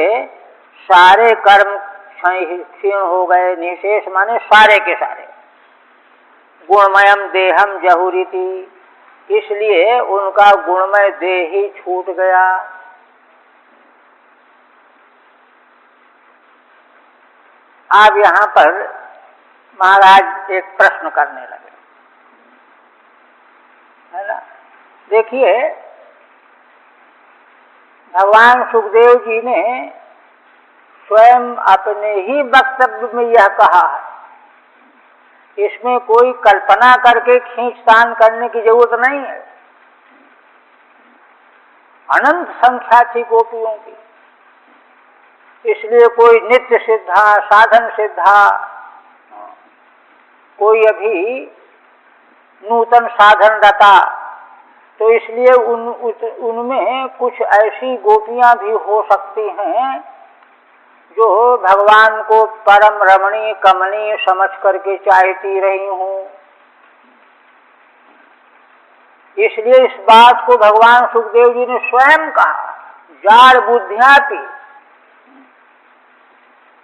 सारे कर्म क्षीण हो गए। निशेष माने सारे के सारे। गुणमयम देहम जहुरीति, इसलिए उनका गुणमय देह ही छूट गया। अब यहाँ पर महाराज एक प्रश्न करने लगे, है ना। देखिए, भगवान सुखदेव जी ने स्वयं अपने ही वक्तव्य में यह कहा है, इसमें कोई कल्पना करके खींचतान करने की जरूरत नहीं है। अनंत संख्या थी गोपियों की, इसलिए कोई नित्य सिद्धा, साधन सिद्धा, कोई अभी नूतन साधन रता, तो इसलिए उनमें कुछ ऐसी गोपियां भी हो सकती हैं जो भगवान को परम रमणीय कमनीय समझ करके चाहती रही हूं। इसलिए इस बात को भगवान सुखदेव जी ने स्वयं कहा, जाड़ बुद्धियां थी।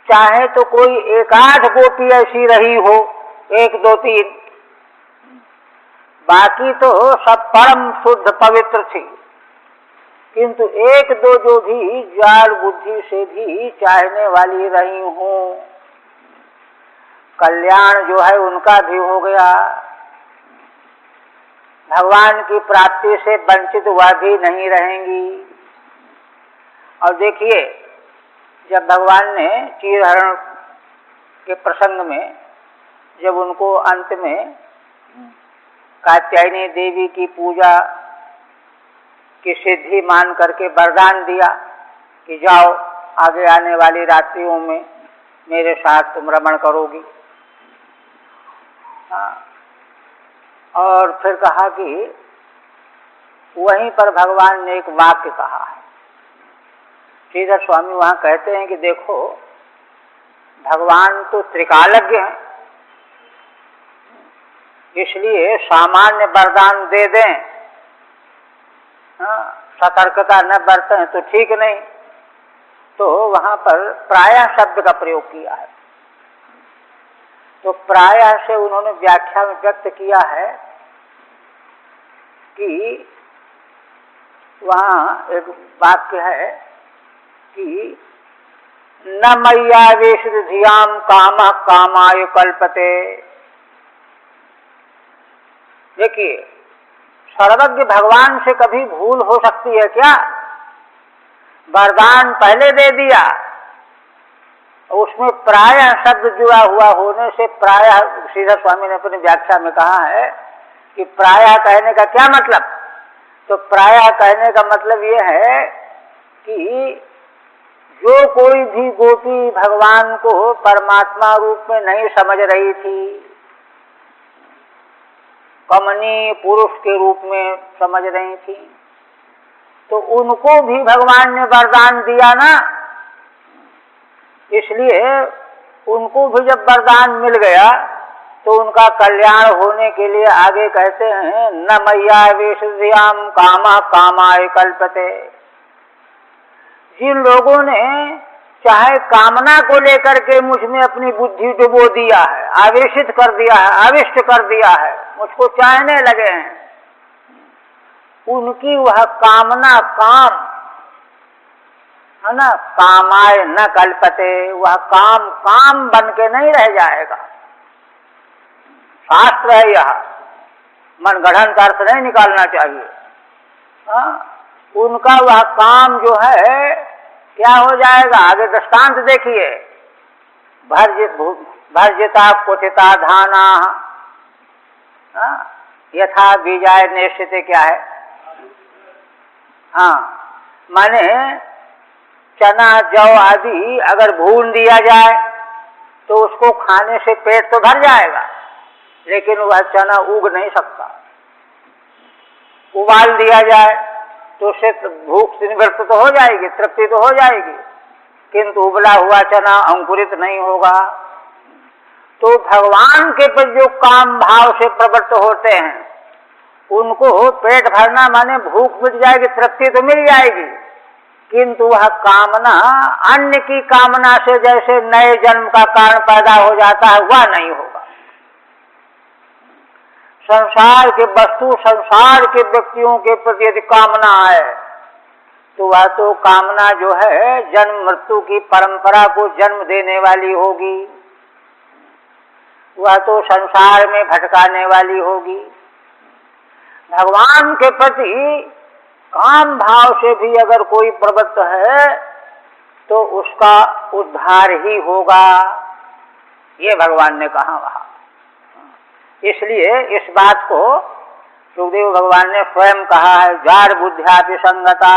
चाहे तो कोई एक आध गोपी ऐसी रही हो, एक दो तीन, बाकी तो सब परम शुद्ध पवित्र थी, किंतु एक दो जो भी जाड़ बुद्धि से भी चाहने वाली रही हूं, कल्याण जो है उनका भी हो गया। भगवान की प्राप्ति से वंचित वह भी नहीं रहेंगी। और देखिए, जब भगवान ने चीरहरण के प्रसंग में जब उनको अंत में कात्यायनी देवी की पूजा की सिद्धि मान करके वरदान दिया कि जाओ आगे आने वाली रात्रियों में मेरे साथ तुम रमण करोगी। और फिर कहा कि वहीं पर भगवान ने एक वाक्य कहा है। श्रीधर स्वामी वहां कहते हैं कि देखो, भगवान तो त्रिकालज्ञ हैं, इसलिए सामान्य वरदान दे दें, सतर्कता न बरतें तो ठीक नहीं। तो वहां पर प्रायः शब्द का प्रयोग किया है। तो प्रायः से उन्होंने व्याख्या में व्यक्त किया है कि वहाँ एक वाक्य है कि न मय्यावेशित धियाम कामः कामाय कल्पते। देखिए, सर्वज्ञ भगवान से कभी भूल हो सकती है क्या? वरदान पहले दे दिया, उसमें प्रायः शब्द जुड़ा हुआ होने से प्रायः, श्रीधर स्वामी ने अपनी व्याख्या में कहा है कि प्रायः कहने का क्या मतलब? तो प्रायः कहने का मतलब ये है कि जो कोई भी गोपी भगवान को परमात्मा रूप में नहीं समझ रही थी, कमनीय पुरुष के रूप में समझ रही थी, तो उनको भी भगवान ने वरदान दिया ना। इसलिए उनको भी जब वरदान मिल गया तो उनका कल्याण होने के लिए आगे कहते हैं न मय्यावेशित कामः कामाय कल्पते। जिन लोगों ने चाहे कामना को लेकर के मुझ में अपनी बुद्धि डुबो दिया है, आवेशित कर दिया है, आविष्ट कर दिया है, मुझको चाहने लगे हैं, उनकी वह कामना काम है ना, कामाय न कल्पते, वह काम काम बन के नहीं रह जाएगा। शास्त्र है यह, मनगढ़ंत अर्थ नहीं निकालना चाहिए। उनका वह काम जो है क्या हो जाएगा? आगे दृष्टांत देखिए, भर्जिता कुथिता धाना यथा बीजाय निश्चित। क्या है? हाँ, माने चना जौ आदि अगर भून दिया जाए तो उसको खाने से पेट तो भर जाएगा, लेकिन वह चना उग नहीं सकता। उबाल दिया जाए तो उससे भूख निवृत्त तो हो जाएगी, तृप्ति तो हो जाएगी, किंतु उबला हुआ चना अंकुरित नहीं होगा। तो भगवान के प्रति जो काम भाव से प्रवृत्त होते हैं उनको पेट भरना माने भूख मिट जाएगी, तृप्ति तो मिल जाएगी, किंतु वह कामना अन्य की कामना से जैसे नए जन्म का कारण पैदा हो जाता है वह नहीं होगा। संसार के वस्तु, संसार के व्यक्तियों के प्रति यदि कामना है तो वह तो कामना जो है जन्म मृत्यु की परंपरा को जन्म देने वाली होगी, वह तो संसार में भटकाने वाली होगी। भगवान के प्रति काम भाव से भी अगर कोई प्रवृत्त है तो उसका उद्धार ही होगा, ये भगवान ने कहा वहाँ। इसलिए इस बात को सुखदेव भगवान ने स्वयं कहा है, जार बुद्ध्यापि संगता।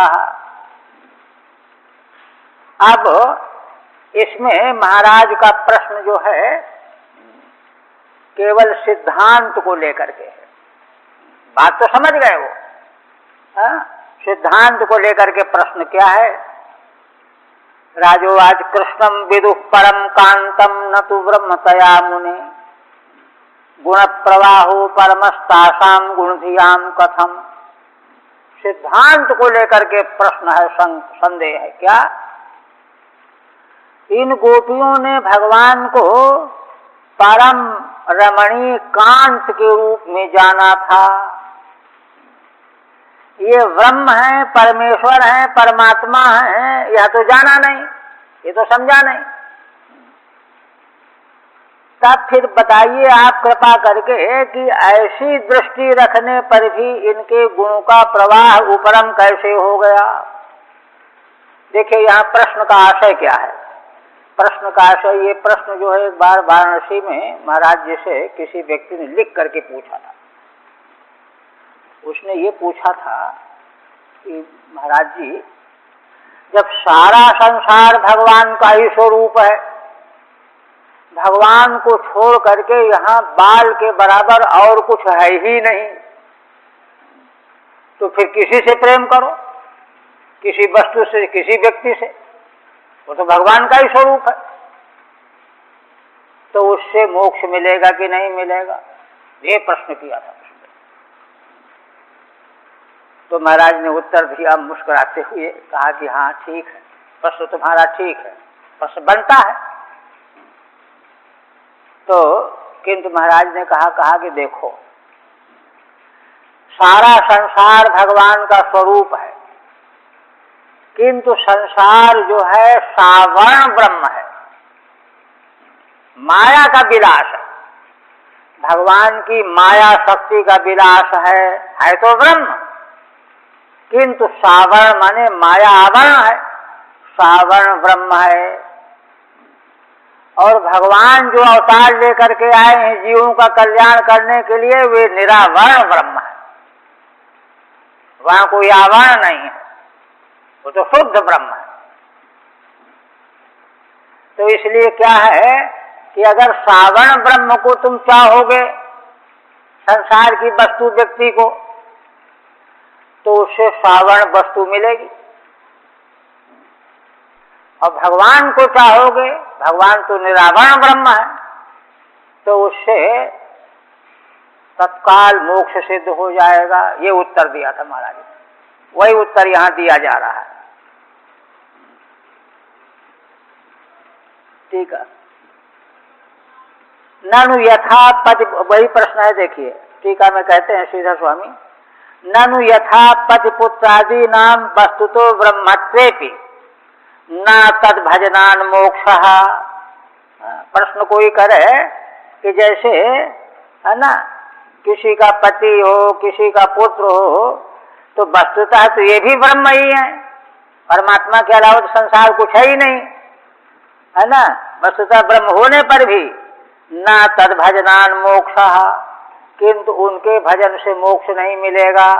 अब इसमें महाराज का प्रश्न जो है केवल सिद्धांत को लेकर के है, बात तो समझ गए वो। सिद्धांत को लेकर के प्रश्न क्या है? राजोवाच कृष्णम विदुः परम कांतम न तु ब्रह्मतया मुने गुण प्रवाहो परमस्तासाम गुणधियाम कथम। सिद्धांत को लेकर के प्रश्न है, संदेह है। क्या? इन गोपियों ने भगवान को परम रमणीय कांत के रूप में जाना था, ये ब्रह्म है, परमेश्वर है, परमात्मा है, यह तो जाना नहीं, ये तो समझा नहीं। तब फिर बताइए आप कृपा करके कि ऐसी दृष्टि रखने पर भी इनके गुणों का प्रवाह उपरम कैसे हो गया? देखिए यहाँ प्रश्न का आशय क्या है। प्रश्न का आशय, ये प्रश्न जो है एक बार वाराणसी में महाराज जी से किसी व्यक्ति ने लिख करके पूछा था। उसने ये पूछा था कि महाराज जी, जब सारा संसार भगवान का ही स्वरूप है, भगवान को छोड़ करके यहाँ बाल के बराबर और कुछ है ही नहीं, तो फिर किसी से प्रेम करो, किसी वस्तु से, किसी व्यक्ति से, वो तो भगवान का ही स्वरूप है, तो उससे मोक्ष मिलेगा कि नहीं मिलेगा? ये प्रश्न किया था। तो महाराज ने उत्तर दिया मुस्कुराते हुए, कहा कि हाँ ठीक है, प्रश्न तुम्हारा ठीक है, प्रश्न बनता है। तो किंतु महाराज ने कहा कि देखो, सारा संसार भगवान का स्वरूप है, किंतु संसार जो है सावर्ण ब्रह्म है, माया का विलास है। भगवान की माया शक्ति का विलास है तो ब्रह्म, किंतु सावर्ण माने माया आवरण है, सावर्ण ब्रह्म है। और भगवान जो अवतार लेकर के आए हैं जीवों का कल्याण करने के लिए, वे निरावरण ब्रह्म है, वहां कोई आवरण नहीं है, वो तो शुद्ध ब्रह्म है। तो इसलिए क्या है कि अगर सावर्ण ब्रह्म को तुम चाहोगे, संसार की वस्तु व्यक्ति को, तो उससे सावर्ण वस्तु मिलेगी। और भगवान को चाहोगे, भगवान तो निरावरण ब्रह्म है, तो उससे तत्काल मोक्ष सिद्ध हो जाएगा। ये उत्तर दिया था महाराज, वही उत्तर यहां दिया जा रहा है। ठीक है। ननु यथा पति, वही प्रश्न है, देखिए टीका में कहते हैं श्रीधर स्वामी, ननु यथा पति पुत्रादि नाम वस्तुतो ब्रह्मत्वेपि न तद भजनान मोक्षः। प्रश्न कोई करे कि जैसे है ना, किसी का पति हो, किसी का पुत्र हो, तो वस्तुतः तो ये भी ब्रह्म ही है, परमात्मा के अलावा तो संसार कुछ है ही नहीं, है ना। वस्तुतः ब्रह्म होने पर भी न तद भजनान मोक्षः, किंतु उनके भजन से मोक्ष नहीं मिलेगा,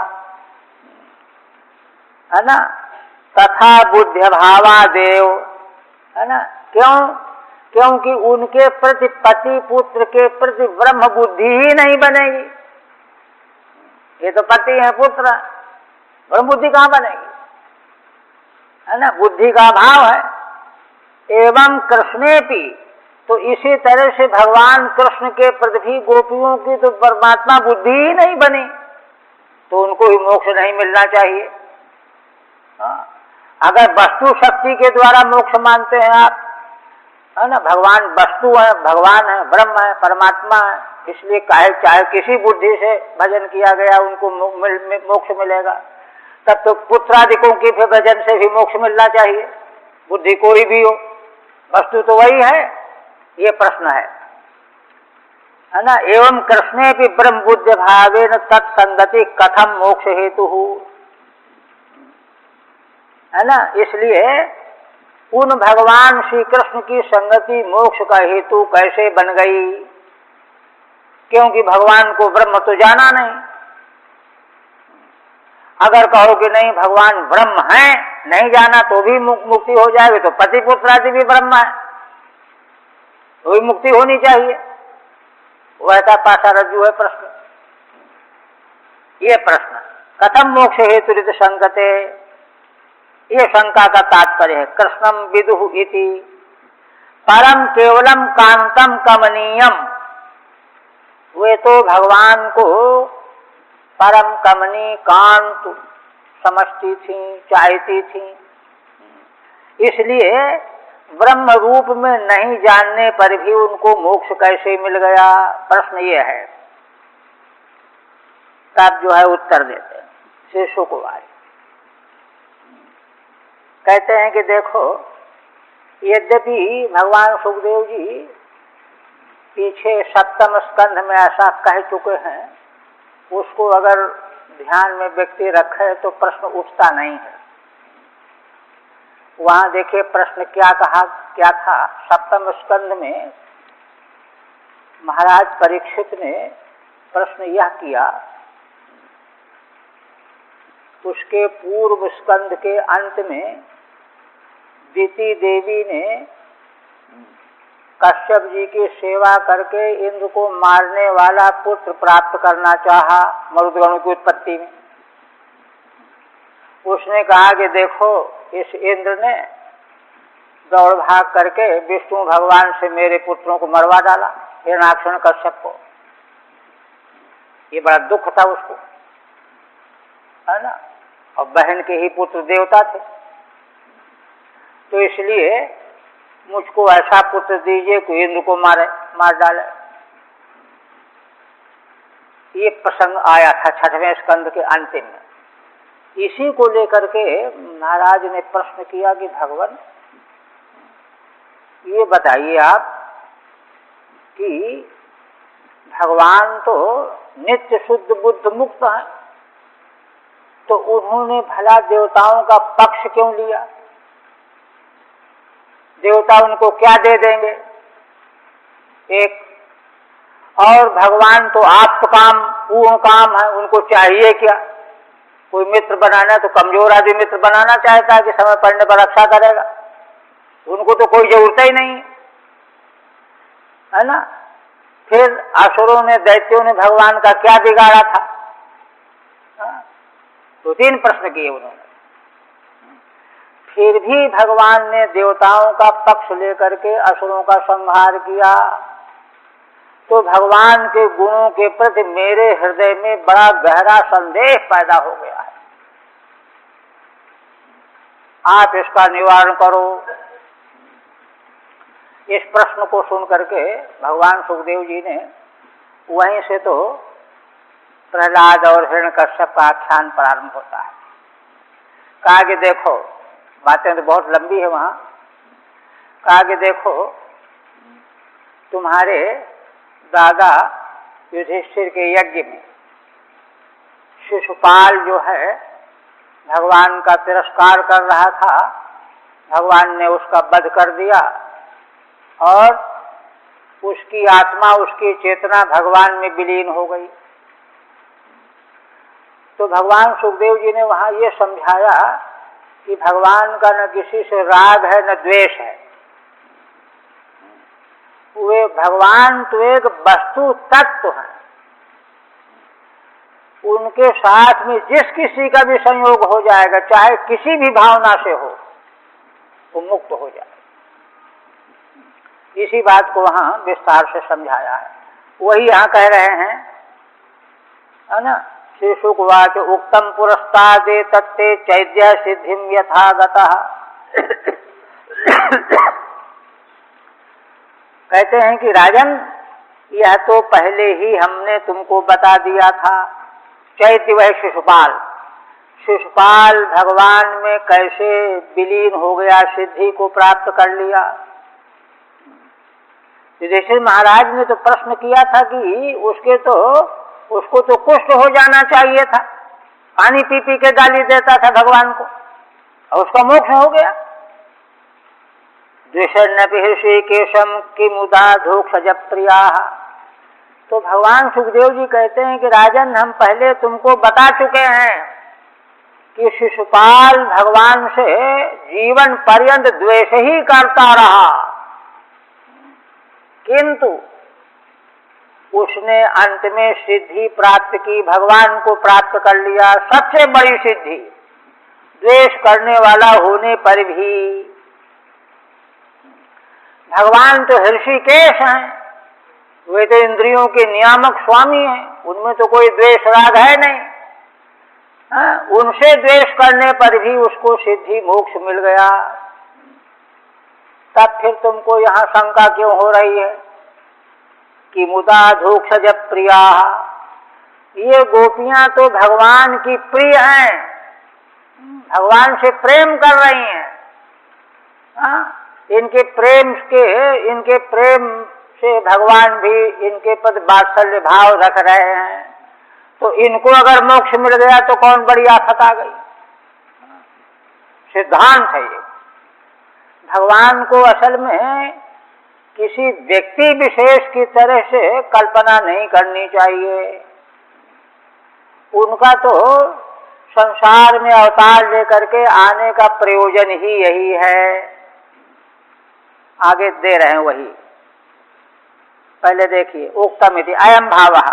है ना। तथा बुद्ध भावादेव, है ना। क्यों? क्योंकि उनके प्रति पति पुत्र के प्रति ब्रह्म बुद्धि ही नहीं बनेगी। ये तो पति है पुत्र, ब्रह्म बुद्धि कहां बनेगी, है ना। बुद्धि का अभाव है। एवं कृष्णेपि, तो इसी तरह से भगवान कृष्ण के प्रति भी गोपियों की तो परमात्मा बुद्धि ही नहीं बनी, तो उनको ही मोक्ष नहीं मिलना चाहिए। अगर वस्तु शक्ति के द्वारा मोक्ष मानते हैं आप, है ना, भगवान वस्तु है, भगवान है, ब्रह्म है, परमात्मा है, इसलिए चाहे किसी बुद्धि से भजन किया गया उनको मोक्ष मिलेगा, तब तो पुत्रादिकों के भी भजन से भी मोक्ष मिलना चाहिए, बुद्धि कोई भी हो, वस्तु तो वही है। ये प्रश्न है ना। एवं कृष्णे भी ब्रह्म बुद्ध भावेन तत्संगति कथम मोक्ष हेतु, है ना। इसलिए उन भगवान श्री कृष्ण की संगति मोक्ष का हेतु कैसे बन गई, क्योंकि भगवान को ब्रह्म तो जाना नहीं। अगर कहो कि नहीं भगवान ब्रह्म है, नहीं जाना तो भी मुक्ति हो जाएगी, तो पति पुत्र आदि भी ब्रह्म है, तो भी मुक्ति होनी चाहिए। वैसा पासा रज्जु है प्रश्न। ये प्रश्न कथम मोक्ष हेतु रित संगते, ये शंका का तात्पर्य है। कृष्णम विदुः इति परम केवलम कांतम कमनीयम, वे तो भगवान को परम कमनी कांत समझती थी, चाहती थी, इसलिए ब्रह्म रूप में नहीं जानने पर भी उनको मोक्ष कैसे मिल गया, प्रश्न ये है। तब जो है उत्तर देते हैं श्री शुकवार, कहते हैं कि देखो, यद्यपि भगवान सुखदेव जी पीछे सप्तम स्कंध में ऐसा कह चुके हैं, उसको अगर ध्यान में व्यक्ति रखे तो प्रश्न उठता नहीं है। वहां देखिए प्रश्न क्या था। सप्तम स्कंध में महाराज परीक्षित ने प्रश्न यह किया, उसके पूर्व स्कंध के अंत में दिति देवी ने कश्यप जी की सेवा करके इंद्र को मारने वाला पुत्र प्राप्त करना चाहा मरुदगणों की उत्पत्ति में। उसने कहा कि देखो, इस इंद्र ने दौड़ भाग करके विष्णु भगवान से मेरे पुत्रों को मरवा डाला, हिरण्याक्ष कश्यप को। ये बड़ा दुख था उसको, है ना। और बहन के ही पुत्र देवता थे, तो इसलिए मुझको ऐसा पुत्र दीजिए कि इंद्र को मार डाले। ये प्रसंग आया था छठवें स्कंद के अंतिम में। इसी को लेकर के महाराज ने प्रश्न किया कि भगवान ये बताइए आप कि भगवान तो नित्य शुद्ध बुद्ध मुक्त हैं, तो उन्होंने भला देवताओं का पक्ष क्यों लिया? देवता उनको क्या दे देंगे? एक और भगवान तो आप काम पूर्ण काम है, उनको चाहिए क्या? कोई मित्र बनाना तो कमजोर आदमी मित्र बनाना चाहता है कि समय पड़ने पर रक्षा करेगा, उनको तो कोई जरूरत ही नहीं है ना। फिर असुरों ने दैत्यों ने भगवान का क्या बिगाड़ा था? तो 3 प्रश्न किए उन्होंने। फिर भी भगवान ने देवताओं का पक्ष लेकर के असुरों का संहार किया, तो भगवान के गुणों के प्रति मेरे हृदय में बड़ा गहरा संदेह पैदा हो गया है। आप इसका निवारण करो। इस प्रश्न को सुन करके भगवान सुखदेव जी ने वहीं से तो प्रहलाद और हिरण्यकश्यप का आख्यान प्रारंभ होता है। कहा कि देखो, बातें तो बहुत लंबी है वहां। कहा कि देखो, तुम्हारे दादा युधिष्ठिर के यज्ञ में शिशुपाल जो है भगवान का तिरस्कार कर रहा था, भगवान ने उसका वध कर दिया और उसकी आत्मा, उसकी चेतना भगवान में विलीन हो गई। तो भगवान सुखदेव जी ने वहां ये समझाया कि भगवान का न किसी से राग है न द्वेष है। वे भगवान तो एक वस्तु तत्व है, उनके साथ में जिस किसी का भी संयोग हो जाएगा, चाहे किसी भी भावना से हो, वो मुक्त हो जाए। इसी बात को वहां विस्तार से समझाया है। वही यहाँ कह रहे हैं, है ना। श्री शुकवाच उक्तम पुरस्तादे तत्ते चैद्य सिद्धिम यथागतः। कहते हैं कि राजन, यह तो पहले ही हमने तुमको बता दिया था। चैत्य वह शिशुपाल, शिशुपाल भगवान में कैसे विलीन हो गया, सिद्धि को प्राप्त कर लिया। युधिष्ठिर महाराज ने तो प्रश्न किया था कि उसको तो कुष्ठ हो जाना चाहिए था, पानी पी पी के गाली देता था भगवान को, और उसका मोक्ष हो गया। द्विषन्नपि ऋषिकेशम कि मुदा धोक्षज प्रिया। तो भगवान सुखदेव जी कहते हैं कि राजन, हम पहले तुमको बता चुके हैं कि शिशुपाल भगवान से जीवन पर्यंत द्वेष ही करता रहा, किंतु उसने अंत में सिद्धि प्राप्त की, भगवान को प्राप्त कर लिया। सबसे बड़ी सिद्धि, द्वेष करने वाला होने पर भी भगवान तो ऋषिकेश हैं, वे तो इंद्रियों के नियामक स्वामी हैं, उनमें तो कोई द्वेष राग है नहीं। उनसे द्वेष करने पर भी उसको सिद्धि मोक्ष मिल गया। तब फिर तुमको यहाँ शंका क्यों हो रही है कि मुदा धोक्षज प्रिया। ये गोपियां तो भगवान की प्रिय हैं, भगवान से प्रेम कर रही हैं। इनके प्रेम से भगवान भी इनके प्रति वात्सल्य भाव रख रहे हैं, तो इनको अगर मोक्ष मिल गया तो कौन बड़ी आफत आ गई। सिद्धांत है ये। भगवान को असल में किसी व्यक्ति विशेष की तरह से कल्पना नहीं करनी चाहिए। उनका तो संसार में अवतार लेकर के आने का प्रयोजन ही यही है। आगे दे रहे हैं वही, पहले देखिए। उक्तम इति अयम भावः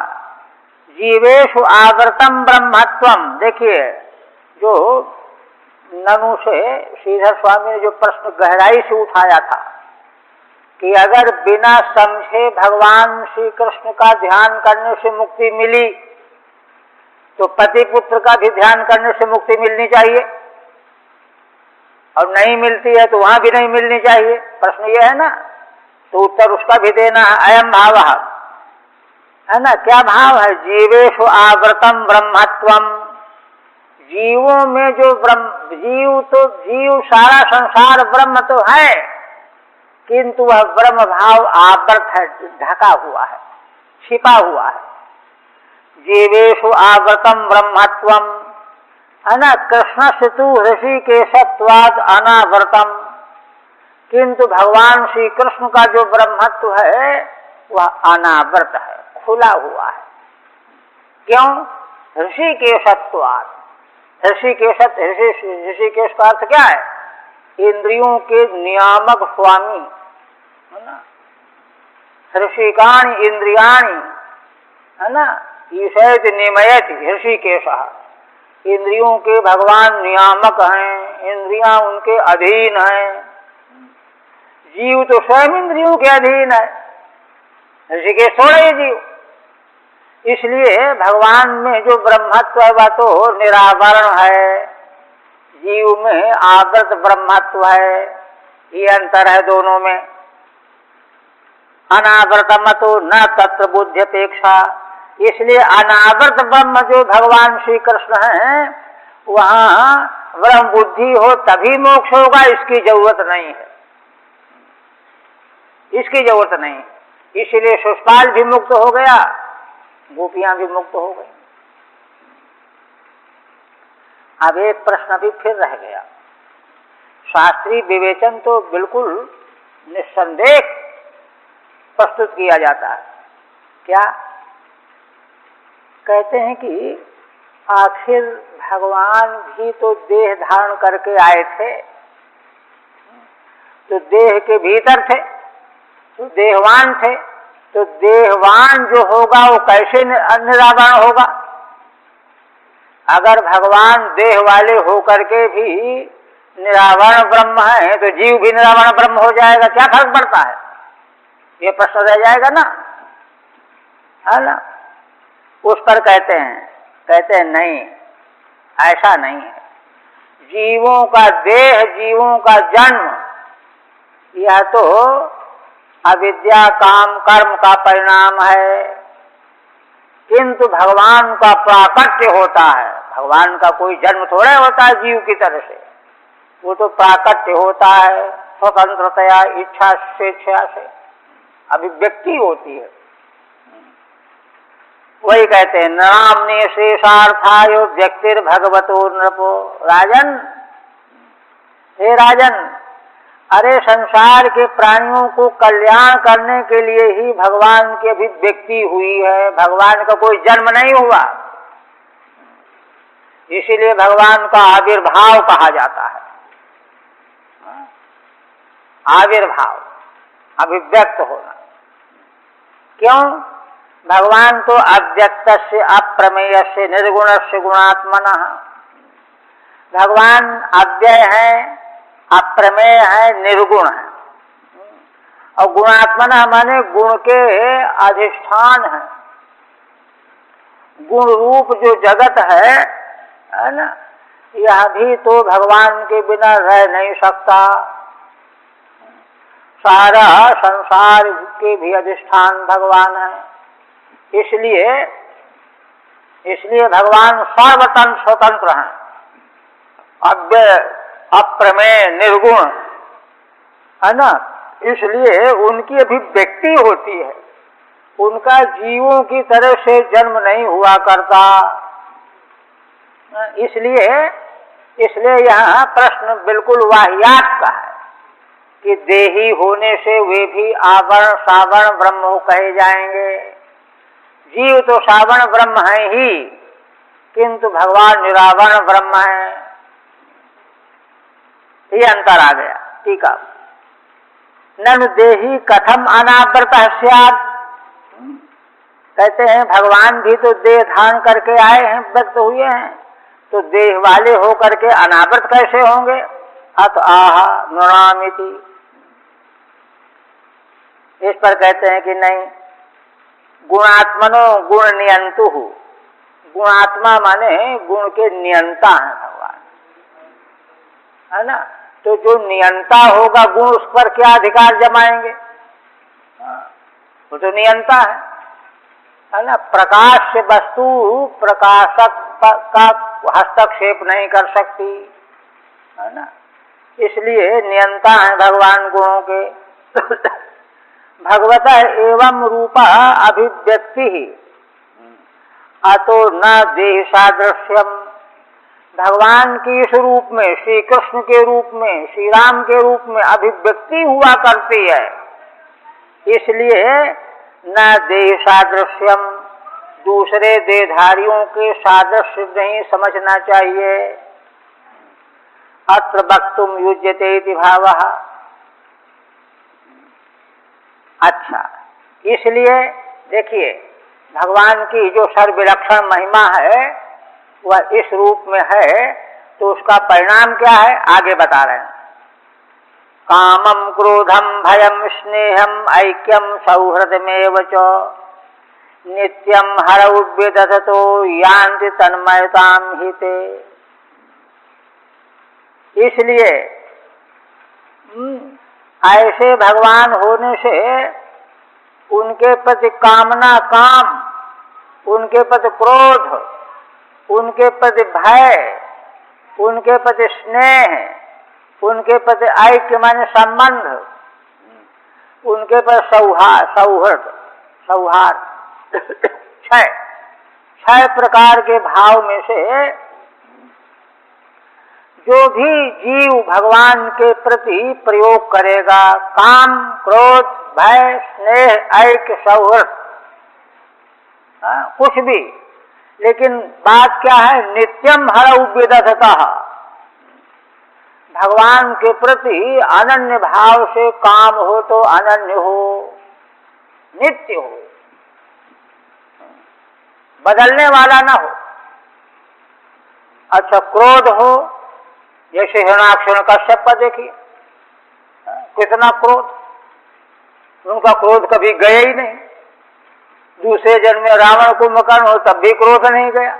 जीवेषु आवृतम ब्रह्मत्वम। देखिए, जो ननु से श्रीधर स्वामी ने जो प्रश्न गहराई से उठाया था कि अगर बिना समझे भगवान श्री कृष्ण का ध्यान करने से मुक्ति मिली, तो पति पुत्र का भी ध्यान करने से मुक्ति मिलनी चाहिए, और नहीं मिलती है तो वहां भी नहीं मिलनी चाहिए। प्रश्न ये है ना, तो उत्तर उसका भी देना है। अयम भाव है ना, क्या भाव है? जीवेषु आवृतम ब्रह्मत्वम, जीवों में जो ब्रह्म, जीव सारा संसार ब्रह्म तो है, किंतु वह ब्रह्म भाव आवृत है, ढका हुआ है, छिपा हुआ है। जीवेषु आवृतम ब्रह्मत्वम, है ना, कृष्ण से तु ऋषिकेशत्वाद अनावृतम, किंतु भगवान श्री कृष्ण का जो ब्रह्मत्व है वह अनावृत है, खुला हुआ है। क्यों? ऋषिकेशत्वाद। ऋषिकेश का अर्थ क्या है? इंद्रियों के नियामक स्वामी, है ना। ऋषिकाणि इंद्रियाणि, है ना, ईशैत निमयति ऋषिकेश। इंद्रियों के भगवान नियामक हैं, इंद्रियां उनके अधीन हैं। जीव तो स्वयं इंद्रियों के अधीन है, ऋषिकेश थोड़े ही जीव। इसलिए भगवान में जो ब्रह्मत्व है वह तो निरावरण है, जीव में आवृत ब्रह्मत्व है। ये अंतर है दोनों में। अनावृतम तो न तत्र बुद्ध्यपेक्षा, इसलिए अनावृत ब्रह्म जो भगवान श्री कृष्ण हैं वहां ब्रह्म बुद्धि हो तभी मोक्ष होगा, इसकी जरूरत नहीं है, इसकी जरूरत नहीं। इसलिए शिशुपाल भी मुक्त हो गया, गोपियां भी मुक्त हो गई। अब एक प्रश्न भी फिर रह गया। शास्त्रीय विवेचन तो बिल्कुल निस्संदेह प्रस्तुत किया जाता है। क्या कहते हैं कि आखिर भगवान भी तो देह धारण करके आए थे, तो देह के भीतर थे, तो देहवान थे, तो देहवान जो होगा वो कैसे निरावरण होगा? अगर भगवान देह वाले होकर के भी निरावरण ब्रह्म है तो जीव भी निरावरण ब्रह्म हो जाएगा, क्या फर्क पड़ता है? ये प्रश्न रह जाएगा ना, है ना। उस पर कहते हैं नहीं, ऐसा नहीं है। जीवों का देह, जीवों का जन्म यह तो अविद्या काम कर्म का परिणाम है, किंतु भगवान का प्राकट्य होता है। भगवान का कोई जन्म थोड़ा होता है जीव की तरह से, वो तो प्राकट्य होता है, स्वतंत्रतया इच्छा स्वेच्छा से अभिव्यक्ति होती है। वही कहते हैं नामने शेषार्थायो व्यक्तिर भगवतो नृपो। राजन, हे राजन, अरे संसार के प्राणियों को कल्याण करने के लिए ही भगवान की अभिव्यक्ति हुई है, भगवान का कोई जन्म नहीं हुआ। इसीलिए भगवान का आविर्भाव कहा जाता है। आविर्भाव, अभिव्यक्त होना। क्यों? भगवान तो अव्यक्त से अप्रमेय से निर्गुण से गुणात्मना। भगवान अव्यय है, अप्रमेय है, निर्गुण है, और गुणात्मना माने गुण के अधिष्ठान है। गुण रूप जो जगत है ना, यह भी तो भगवान के बिना रह नहीं सकता। सारा संसार के भी अधिष्ठान भगवान है। इसलिए भगवान सर्वतन स्वतंत्र हैं, अव्यय अप्रमेय निर्गुण, है ना। इसलिए उनकी अभिव्यक्ति होती है, उनका जीवों की तरह से जन्म नहीं हुआ करता। इसलिए यहाँ प्रश्न बिल्कुल वाहियात का है कि देही होने से वे भी आवरण सावरण ब्रह्म कहे जाएंगे। जीव तो सावरण ब्रह्म है ही, किंतु भगवान निरावरण ब्रह्म है। ये अंतर आ गया। ठीक है। ननु देही कथम अनावृत स्यात्। कहते हैं भगवान भी तो देह धारण करके आए हैं, व्यक्त हुए हैं, तो देह वाले हो करके अनावृत कैसे होंगे? अत आह नृणामिति। इस पर कहते हैं कि नहीं, गुणात्मनो गुण नियंतु। गुणात्मा माने गुण के नियंता है भगवान, है ना। तो जो नियंता होगा गुण, उस पर क्या अधिकार जमाएंगे? वो तो नियंता है ना, प्रकाश से वस्तु प्रकाशक का हस्तक्षेप नहीं कर सकती, है ना, इसलिए नियंता है भगवान गुणों के। भगवतः एवं रूपा अभिव्यक्ति ही अतो न देह सादृश्यम। भगवान की इस रूप में, श्री कृष्ण के रूप में, श्री राम के रूप में अभिव्यक्ति हुआ करती है, इसलिए न देह सादृश्यम, दूसरे देहधारियों के सादृश्य नहीं समझना चाहिए। अत्र वक्तुम युज्यते इति भावः। अच्छा, इसलिए देखिए भगवान की जो सर्वविलक्षण महिमा है वह इस रूप में है, तो उसका परिणाम क्या है आगे बता रहे हैं। कामम क्रोधम भयम स्नेहम ऐक्यम सौहृदमेव च नित्यम हरौ विदधतो यान्ति तन्मयताम हिते। इसलिए ऐसे भगवान होने से उनके प्रति कामना काम, उनके प्रति क्रोध, उनके प्रति भय, उनके प्रति स्नेह, उनके प्रति ऐक्य माने संबंध, उनके प्रति सौहार्द छह प्रकार के भाव में से जो भी जीव भगवान के प्रति प्रयोग करेगा, काम, क्रोध, भय, स्नेह, ऐक्य, सौहार्द, कुछ भी, लेकिन बात क्या है, नित्यम हरौ विदधतः, भगवान के प्रति अनन्य भाव से काम हो तो अनन्य हो, नित्य हो, बदलने वाला ना हो। अच्छा, क्रोध हो, जैसे हिरण्याक्ष कश्यप का देखिए कितना क्रोध, उनका क्रोध कभी गया ही नहीं। दूसरे जन्म में रावण कुंभकर्ण हो तब भी क्रोध नहीं गया,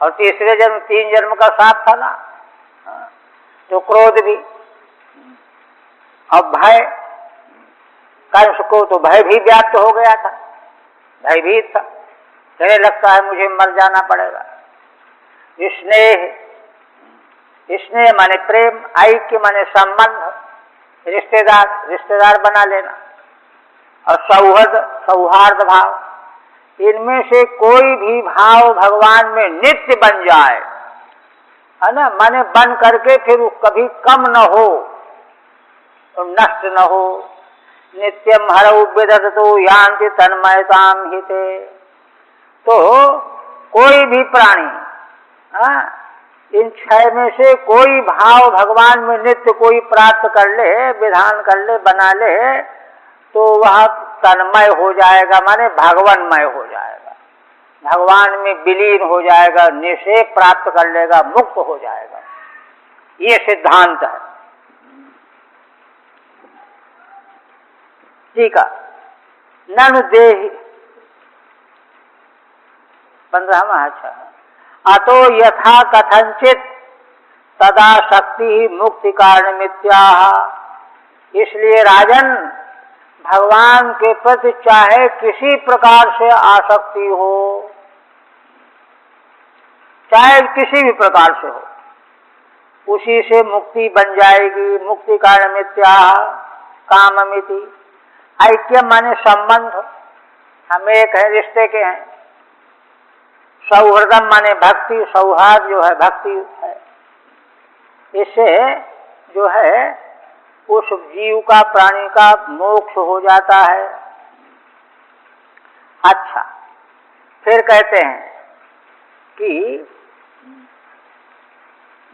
और तीसरे जन्म 3 जन्म का साथ था ना, तो क्रोध भी। अब भय, कंस को तो भय भी व्याप्त हो गया था, भयभीत था, कहने लगता है मुझे मर जाना पड़ेगा। स्नेह, स्नेह माने प्रेम, ऐक्य माने संबंध, रिश्तेदार बना लेना, और सौहार्द भाव, इनमें से कोई भी भाव भगवान में नित्य बन जाए, है ना, माने बन करके फिर कभी कम न हो और नष्ट न हो। नित्यम हरौ विदधतो यान्ति तन्मयताम हिते। तो कोई भी प्राणी, इन 6 में से कोई भाव भगवान में नित्य कोई प्राप्त कर ले, विधान कर ले, बना ले, तो वह तन्मय हो जाएगा, माने भगवानमय हो जाएगा, भगवान में विलीन हो जाएगा, निश्चय प्राप्त कर लेगा, मुक्त हो जाएगा। ये सिद्धांत है। ठीक है, ननु देहि 15वां। अच्छा, अतो यथा कथंचित तदा शक्ति मुक्ति कारण मिथ्याः। इसलिए राजन, भगवान के प्रति चाहे किसी प्रकार से आसक्ति हो, चाहे किसी भी प्रकार से हो, उसी से मुक्ति बन जाएगी। मुक्ति कारण मिथ्याः काममिति। ऐक्य माने संबंध, हम एक है, रिश्ते के हैं। सौहृदम माने भक्ति, सौहार्द जो है भक्ति है। इससे जो है उस जीव का, प्राणी का मोक्ष हो जाता है। अच्छा, फिर कहते हैं कि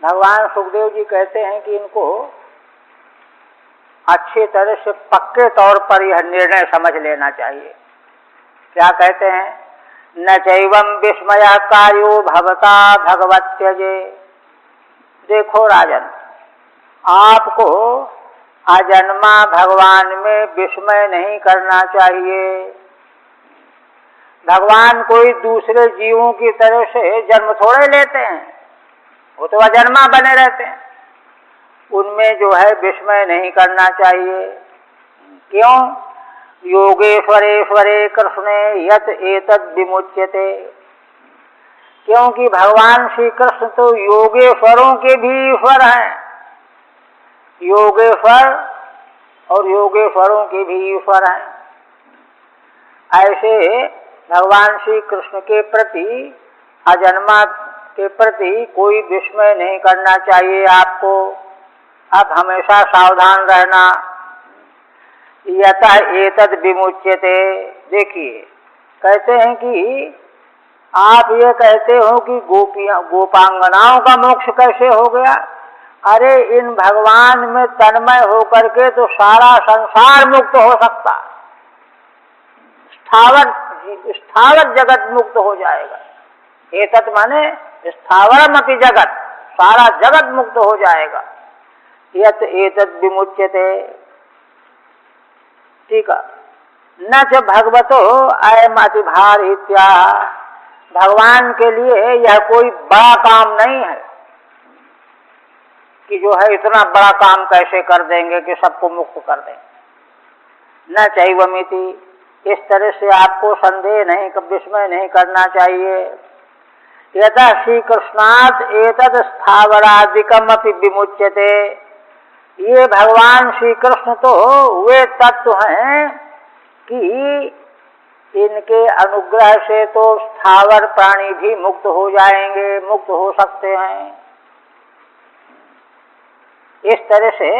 भगवान सुखदेव जी कहते हैं कि इनको अच्छी तरह से पक्के तौर पर यह निर्णय समझ लेना चाहिए। क्या कहते हैं, न चैवं विस्मयः कार्यो भवता भगवत्यजे। देखो राजन, आपको अजन्मा भगवान में विस्मय नहीं करना चाहिए। भगवान कोई दूसरे जीवों की तरह से जन्म थोड़े लेते हैं, वो तो अजन्मा बने रहते हैं। उनमें जो है विस्मय नहीं करना चाहिए। क्यों? योगेश्वरेश्वरे कृष्णे यत एतद् विमुच्यते। क्योंकि भगवान श्री कृष्ण तो योगेश्वरों के भी ईश्वर हैं, योगेश्वर और योगेश्वरों के भी ईश्वर हैं। ऐसे भगवान श्री कृष्ण के प्रति, अजन्मा के प्रति कोई विस्मय नहीं करना चाहिए आपको। आप हमेशा सावधान रहना। यतः एतद् विमुच्यते। देखिए, कहते हैं कि आप ये कहते हो कि गोपांगनाओं का मोक्ष कैसे हो गया? अरे इन भगवान में तन्मय होकर के तो सारा संसार मुक्त हो सकता, स्थावर जगत मुक्त हो जाएगा। एतत् माने स्थावरमपि जगत, सारा जगत मुक्त हो जाएगा। यत एतद् विमुच्यते। ठीक है। न च भगवतो अयम् अतिभार इत्याह। भगवान के लिए यह कोई बड़ा काम नहीं है कि जो है इतना बड़ा काम कैसे कर देंगे कि सबको मुक्त कर देंगे। न चैवमिति। इस तरह से आपको संदेह नहीं, विस्मय नहीं करना चाहिए। यथा श्री कृष्णात् एतद् स्थावरादिकम अपि विमुच्यते। ये भगवान श्री कृष्ण तो वे तत्व हैं कि इनके अनुग्रह से तो स्थावर प्राणी भी मुक्त हो जाएंगे, मुक्त हो सकते हैं। इस तरह से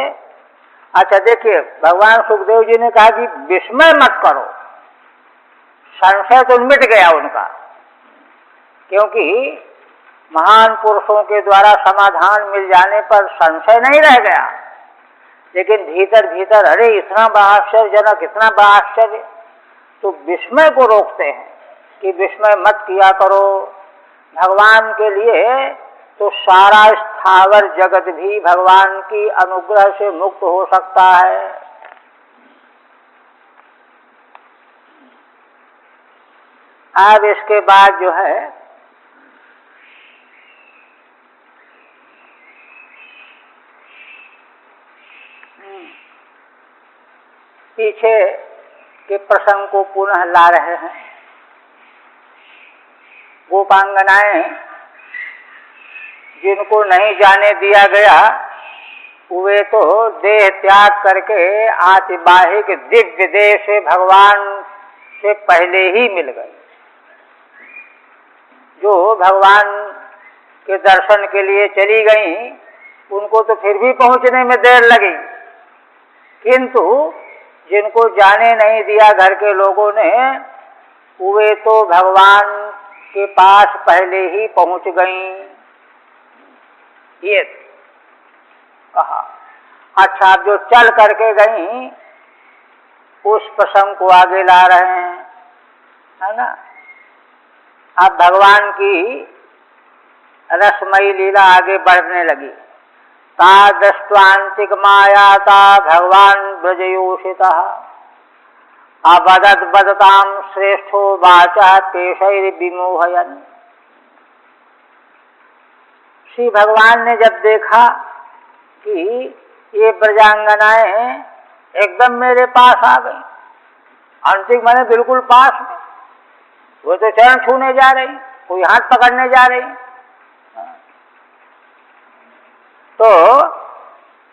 अच्छा देखिए, भगवान सुखदेव जी ने कहा कि विस्मय मत करो, संशय तो मिट गया उनका, क्योंकि महान पुरुषों के द्वारा समाधान मिल जाने पर संशय नहीं रह गया। लेकिन भीतर भीतर अरे इतना बड़ा आश्चर्यजनक, इतना बड़ा आश्चर्य, तो विस्मय को रोकते हैं कि विस्मय मत किया करो। भगवान के लिए तो सारा स्थावर जगत भी भगवान की अनुग्रह से मुक्त हो सकता है। अब इसके बाद जो है पीछे के प्रसंग को पुनः ला रहे हैं। गोपांगनाएं जिनको नहीं जाने दिया गया वे तो देह त्याग करके आतिबाहिक दिव्य देह से भगवान से पहले ही मिल गए। जो भगवान के दर्शन के लिए चली गईं, उनको तो फिर भी पहुंचने में देर लगी, किंतु जिनको जाने नहीं दिया घर के लोगों ने, वे तो भगवान के पास पहले ही पहुंच गईं। ये कहा। अच्छा, अब जो चल करके गईं उस प्रसंग को आगे ला रहे हैं, है ना। अब भगवान की रसमयी लीला आगे बढ़ने लगी। ता दृष्ट्वान्तिक मायाता भगवान ब्रजयोषितः अवदत् वदतां श्रेष्ठो वाचा केशैर विमोहयन्। श्री भगवान ने जब देखा कि ये ब्रजांगनाएं एकदम मेरे पास आ गई, अंतिक माने बिल्कुल पास में, वो तो चरण छूने जा रही, कोई हाथ पकड़ने जा रही, तो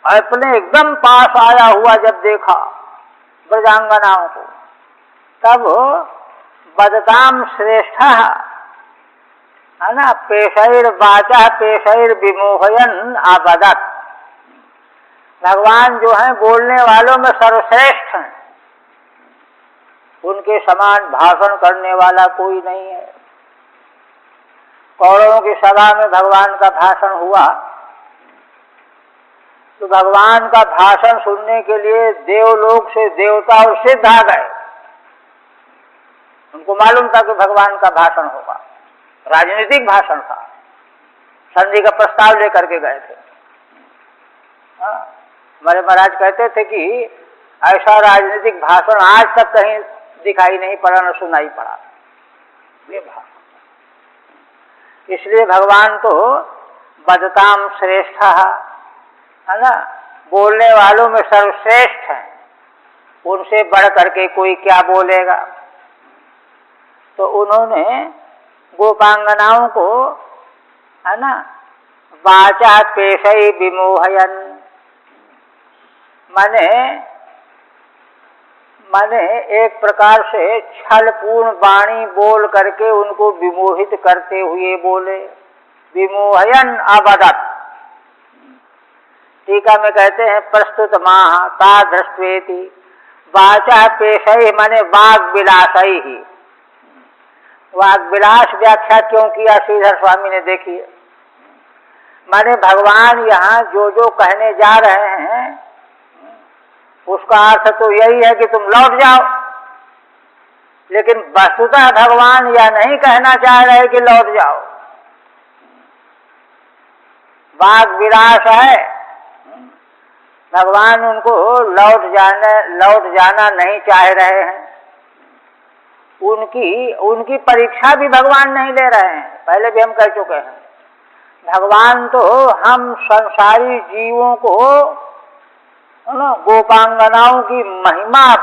अपने एकदम पास आया हुआ जब देखा ब्रजांगनाओं को, तब वदताम श्रेष्ठ, है ना, पेशैर वाचा पेशैर विमोहयन आबदत। भगवान जो हैं बोलने वालों में सर्वश्रेष्ठ हैं, उनके समान भाषण करने वाला कोई नहीं है। कौरवों की सभा में भगवान का भाषण हुआ तो भगवान का भाषण सुनने के लिए देवलोक से देवता और सिद्ध आ गए। उनको मालूम था कि भगवान का भाषण होगा, राजनीतिक भाषण था, संधि का प्रस्ताव लेकर के गए थे। हमारे महाराज कहते थे कि ऐसा राजनीतिक भाषण आज तक कहीं दिखाई नहीं पड़ा, न सुनाई पड़ा ये भाषण। इसलिए भगवान तो वदताम श्रेष्ठ, है ना, बोलने वालों में सर्वश्रेष्ठ हैं। उनसे बढ़ करके कोई क्या बोलेगा। तो उन्होंने गोपांगनाओं को, है ना, वाचा पेशई विमोहयन, माने एक प्रकार से छलपूर्ण वाणी बोल करके उनको विमोहित करते हुए बोले। विमोहयन अवदत्, टीका में कहते हैं प्रस्तुत माह ता दृष्टेति वाचा पेशई माने वाग विलासई ही। वाग विलास व्याख्या क्यों किया श्रीधर स्वामी ने, देखिए, माने भगवान यहाँ जो जो कहने जा रहे हैं उसका अर्थ तो यही है कि तुम लौट जाओ, लेकिन वस्तुतः भगवान यह नहीं कहना चाह रहे कि लौट जाओ। वाग विलास है, भगवान उनको लौट जाना नहीं चाह रहे हैं। उनकी परीक्षा भी भगवान नहीं ले रहे हैं, पहले भी हम कह चुके हैं। भगवान तो हम संसारी जीवों को गोपांगनाओं की महिमा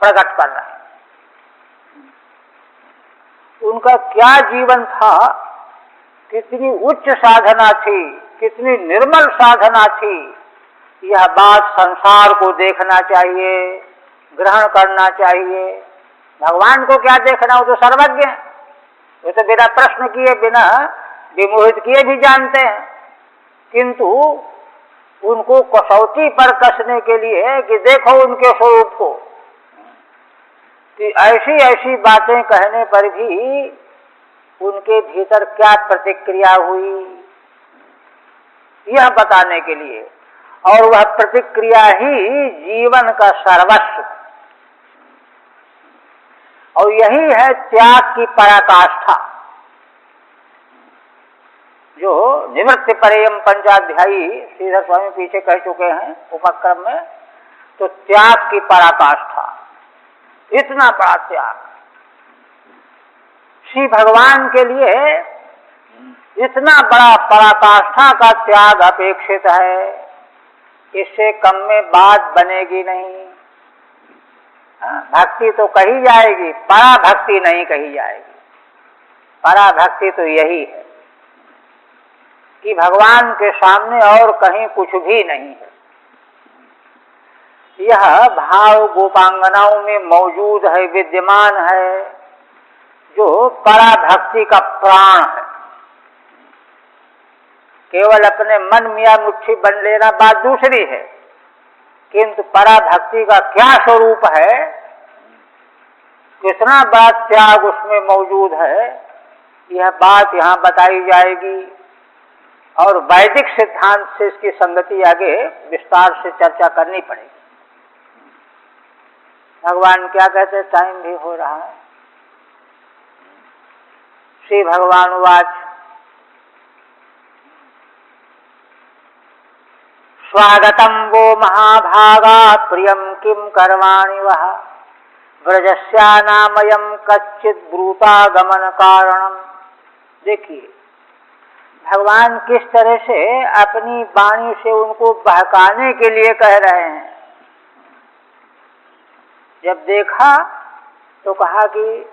प्रकट कर रहे हैं। उनका क्या जीवन था, कितनी उच्च साधना थी, कितनी निर्मल साधना थी, यह बात संसार को देखना चाहिए, ग्रहण करना चाहिए। भगवान को क्या देखना, वो तो सर्वज्ञ है, वो तो बिना प्रश्न किए, बिना विमोहित किए भी जानते हैं। किंतु उनको कसौटी पर कसने के लिए कि देखो उनके स्वरूप को, कि ऐसी ऐसी बातें कहने पर भी उनके भीतर क्या प्रतिक्रिया हुई, यह बताने के लिए। और वह प्रतिक्रिया ही जीवन का सर्वस्व, और यही है त्याग की पराकाष्ठा, जो निवृत्ति परेयम पंचाध्यायी श्रीधर स्वामी पीछे कह चुके हैं उपक्रम में। तो त्याग की पराकाष्ठा, इतना बड़ा त्याग श्री भगवान के लिए, इतना बड़ा पराकाष्ठा का त्याग अपेक्षित है, इससे कम में बात बनेगी नहीं। भक्ति तो कही जाएगी, पराभक्ति नहीं कही जाएगी। पराभक्ति तो यही है कि भगवान के सामने और कहीं कुछ भी नहीं है। यह भाव गोपांगनाओं में मौजूद है, विद्यमान है, जो पराभक्ति का प्राण है। केवल अपने मन मिया मुट्ठी बन लेना बात दूसरी है, किंतु पराभक्ति का क्या स्वरूप है, कितना बड़ा त्याग उसमें मौजूद है, यह बात यहाँ बताई जाएगी। और वैदिक सिद्धांत से इसकी संगति आगे विस्तार से चर्चा करनी पड़ेगी। भगवान क्या कहते, टाइम भी हो रहा है। श्री भगवान वाच स्वागतम वो महाभागा प्रियम किम कर्माणि वह व्रजस्यानामयम कच्चित ब्रूतागमन कारणम। देखिए भगवान किस तरह से अपनी वाणी से उनको बहकाने के लिए कह रहे हैं। जब देखा तो कहा कि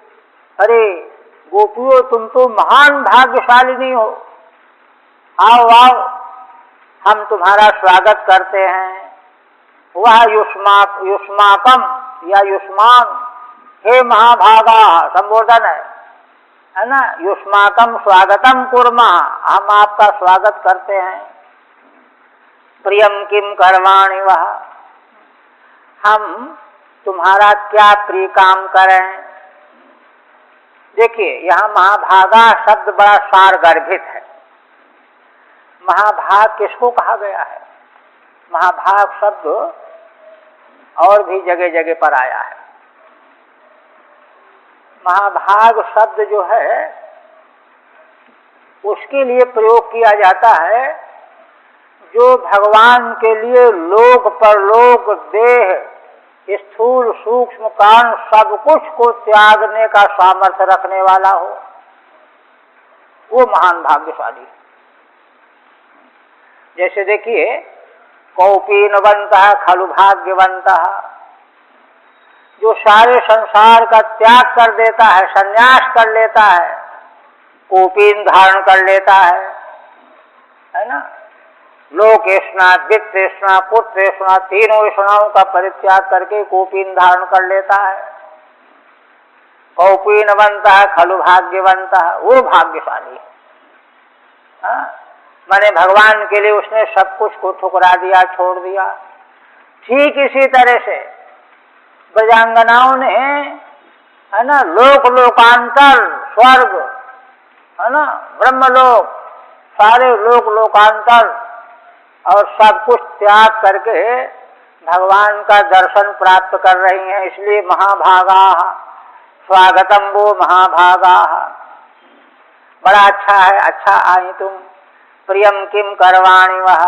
अरे गोपियों, तुम तो महान भाग्यशालिनी हो, आओ आओ, हम तुम्हारा स्वागत करते हैं। वह युष्माकम या युष्मान, हे महाभागा संबोधन है ना, युष्माकम स्वागतम कुर्मा, हम आपका स्वागत करते हैं। प्रियम किम कर्माणि वह, हम तुम्हारा क्या प्रिय काम करें। देखिए यहाँ महाभागा शब्द बड़ा सार गर्भित है। महाभाग किसको कहा गया है? महाभाग शब्द और भी जगह जगह पर आया है। महाभाग शब्द जो है उसके लिए प्रयोग किया जाता है जो भगवान के लिए लोक परलोक देह स्थूल सूक्ष्म कारण सब कुछ को त्यागने का सामर्थ्य रखने वाला हो, वो महान भाग्यशाली। जैसे देखिए कौपीनवन्तः खलु भाग्यवन्तः। जो सारे संसार का त्याग कर देता है, संन्यास कर लेता है, कौपीन धारण कर लेता है ना, लोकेष्णा, वित्तेष्णा, पुत्रेष्णा, तीनों इष्णाओं का परित्याग करके कौपीन धारण कर लेता है। कौपीनवन्तः खलु भाग्यवन्तः, वो भाग्यशाली है। माने भगवान के लिए उसने सब कुछ को ठुकरा दिया, छोड़ दिया। ठीक इसी तरह से ब्रजांगनाओं ने, है ना, लोक लोकांतर, स्वर्ग, है ना, ब्रह्मलोक, सारे लोक लोकांतर और सब कुछ त्याग करके भगवान का दर्शन प्राप्त कर रही हैं। इसलिए महाभागा, स्वागतम वो महाभागा, बड़ा अच्छा है, अच्छा आई तुम, प्रियम किम करवाणी वह,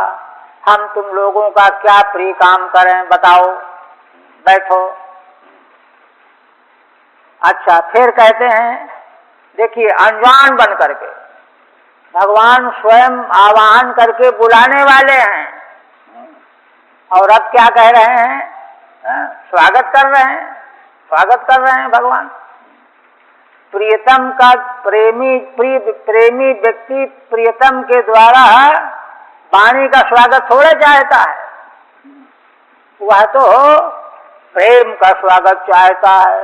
हम तुम लोगों का क्या प्रिय काम करें बताओ, बैठो। अच्छा, फिर कहते हैं, देखिए अनजान बन करके भगवान स्वयं आवाहन करके बुलाने वाले हैं, और अब क्या कह रहे हैं, स्वागत कर रहे हैं, स्वागत कर रहे हैं भगवान। प्रियतम का प्रेमी व्यक्ति प्रियतम के द्वारा वाणी का स्वागत थोड़े चाहता है, वह तो प्रेम का स्वागत चाहता है।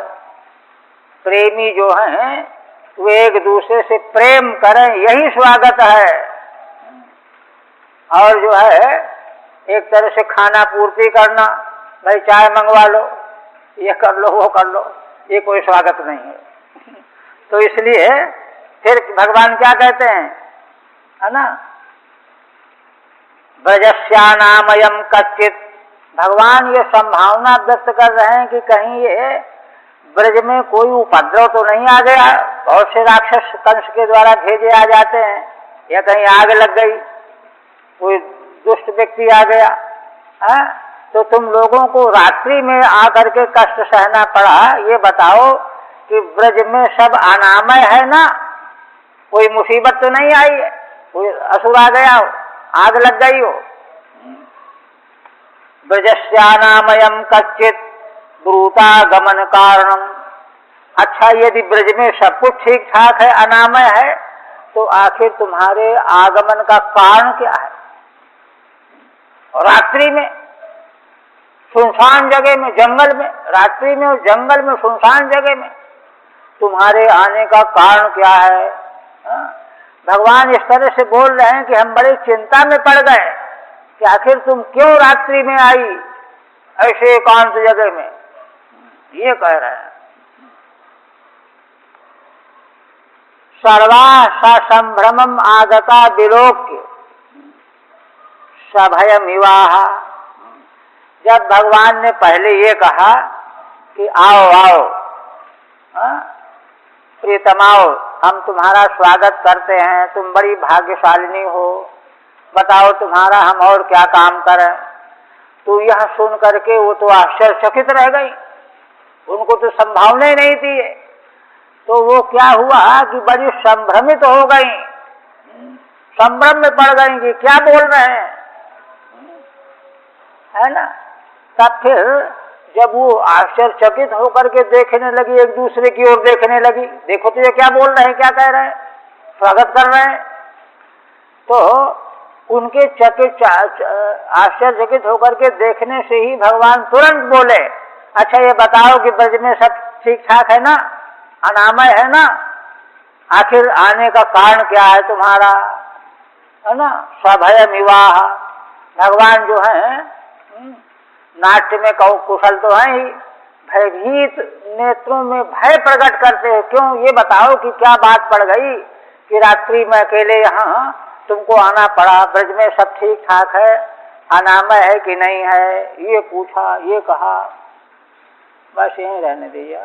प्रेमी जो हैं वो एक दूसरे से प्रेम करें, यही स्वागत है। और जो है एक तरह से खाना पूर्ति करना, भाई चाय मंगवा लो, ये कर लो, वो कर लो, ये कोई स्वागत नहीं है। तो इसलिए फिर भगवान क्या कहते हैं, है ना, ब्रजस्यानामयम कच्चित, भगवान ये संभावना व्यक्त कर रहे हैं कि कहीं ये ब्रज में कोई उपद्रव तो नहीं आ गया। बहुत से राक्षस कंस के द्वारा भेजे आ जाते हैं, या कहीं आग लग गई, कोई दुष्ट व्यक्ति आ गया है, तो तुम लोगों को रात्रि में आकर के कष्ट सहना पड़ा। ये बताओ कि ब्रज में सब अनामय है ना, कोई मुसीबत तो नहीं आई है, कोई असुर आ गया हो, आग लग गई हो। ब्रजस्यानामयम कच्चित ब्रूता गमन कारणम, अच्छा यदि ब्रज में सब कुछ ठीक ठाक है, अनामय है, तो आखिर तुम्हारे आगमन का कारण क्या है? रात्रि में सुनसान जगह में, जंगल में, रात्रि में और जंगल में, सुनसान जगह में तुम्हारे आने का कारण क्या है? भगवान इस तरह से बोल रहे हैं कि हम बड़ी चिंता में पड़ गए कि आखिर तुम क्यों रात्रि में आई ऐसे एकांत जगह में, ये कह रहे हैं। सर्वा संभ्रमम आगता विलोक्य सभयम विवाह, जब भगवान ने पहले ये कहा कि आओ आओ प्रियतमाओ, हम तुम्हारा स्वागत करते हैं, तुम बड़ी भाग्यशालिनी हो, बताओ तुम्हारा हम और क्या काम करें। तो यह सुन करके वो तो आश्चर्यचकित रह गई, उनको तो संभावना ही नहीं थी। तो वो क्या हुआ कि बड़ी संभ्रमित हो गई, संभ्रम में पड़ गई कि क्या बोल रहे हैं, है ना। तब फिर जब वो आश्चर्यचकित होकर के देखने लगी, एक दूसरे की ओर देखने लगी, देखो तो ये क्या बोल रहे हैं, क्या कह रहे हैं, स्वागत कर रहे हैं। तो उनके आश्चर्यचकित होकर के देखने से ही भगवान तुरंत बोले, अच्छा ये बताओ कि ब्रज में सब ठीक ठाक है ना, अनामय है ना, आखिर आने का कारण क्या है तुम्हारा, है ना। सभयम विवाह, भगवान जो है नाट्य में कुशल तो है ही, भयभीत नेत्रों में भय प्रकट करते हो, क्यों ये बताओ कि क्या बात पड़ गई कि रात्रि में अकेले यहाँ तुमको आना पड़ा, ब्रज में सब ठीक ठाक है, अनामय है कि नहीं है, ये पूछा, ये कहा, बस यहीं रहने दीजिए।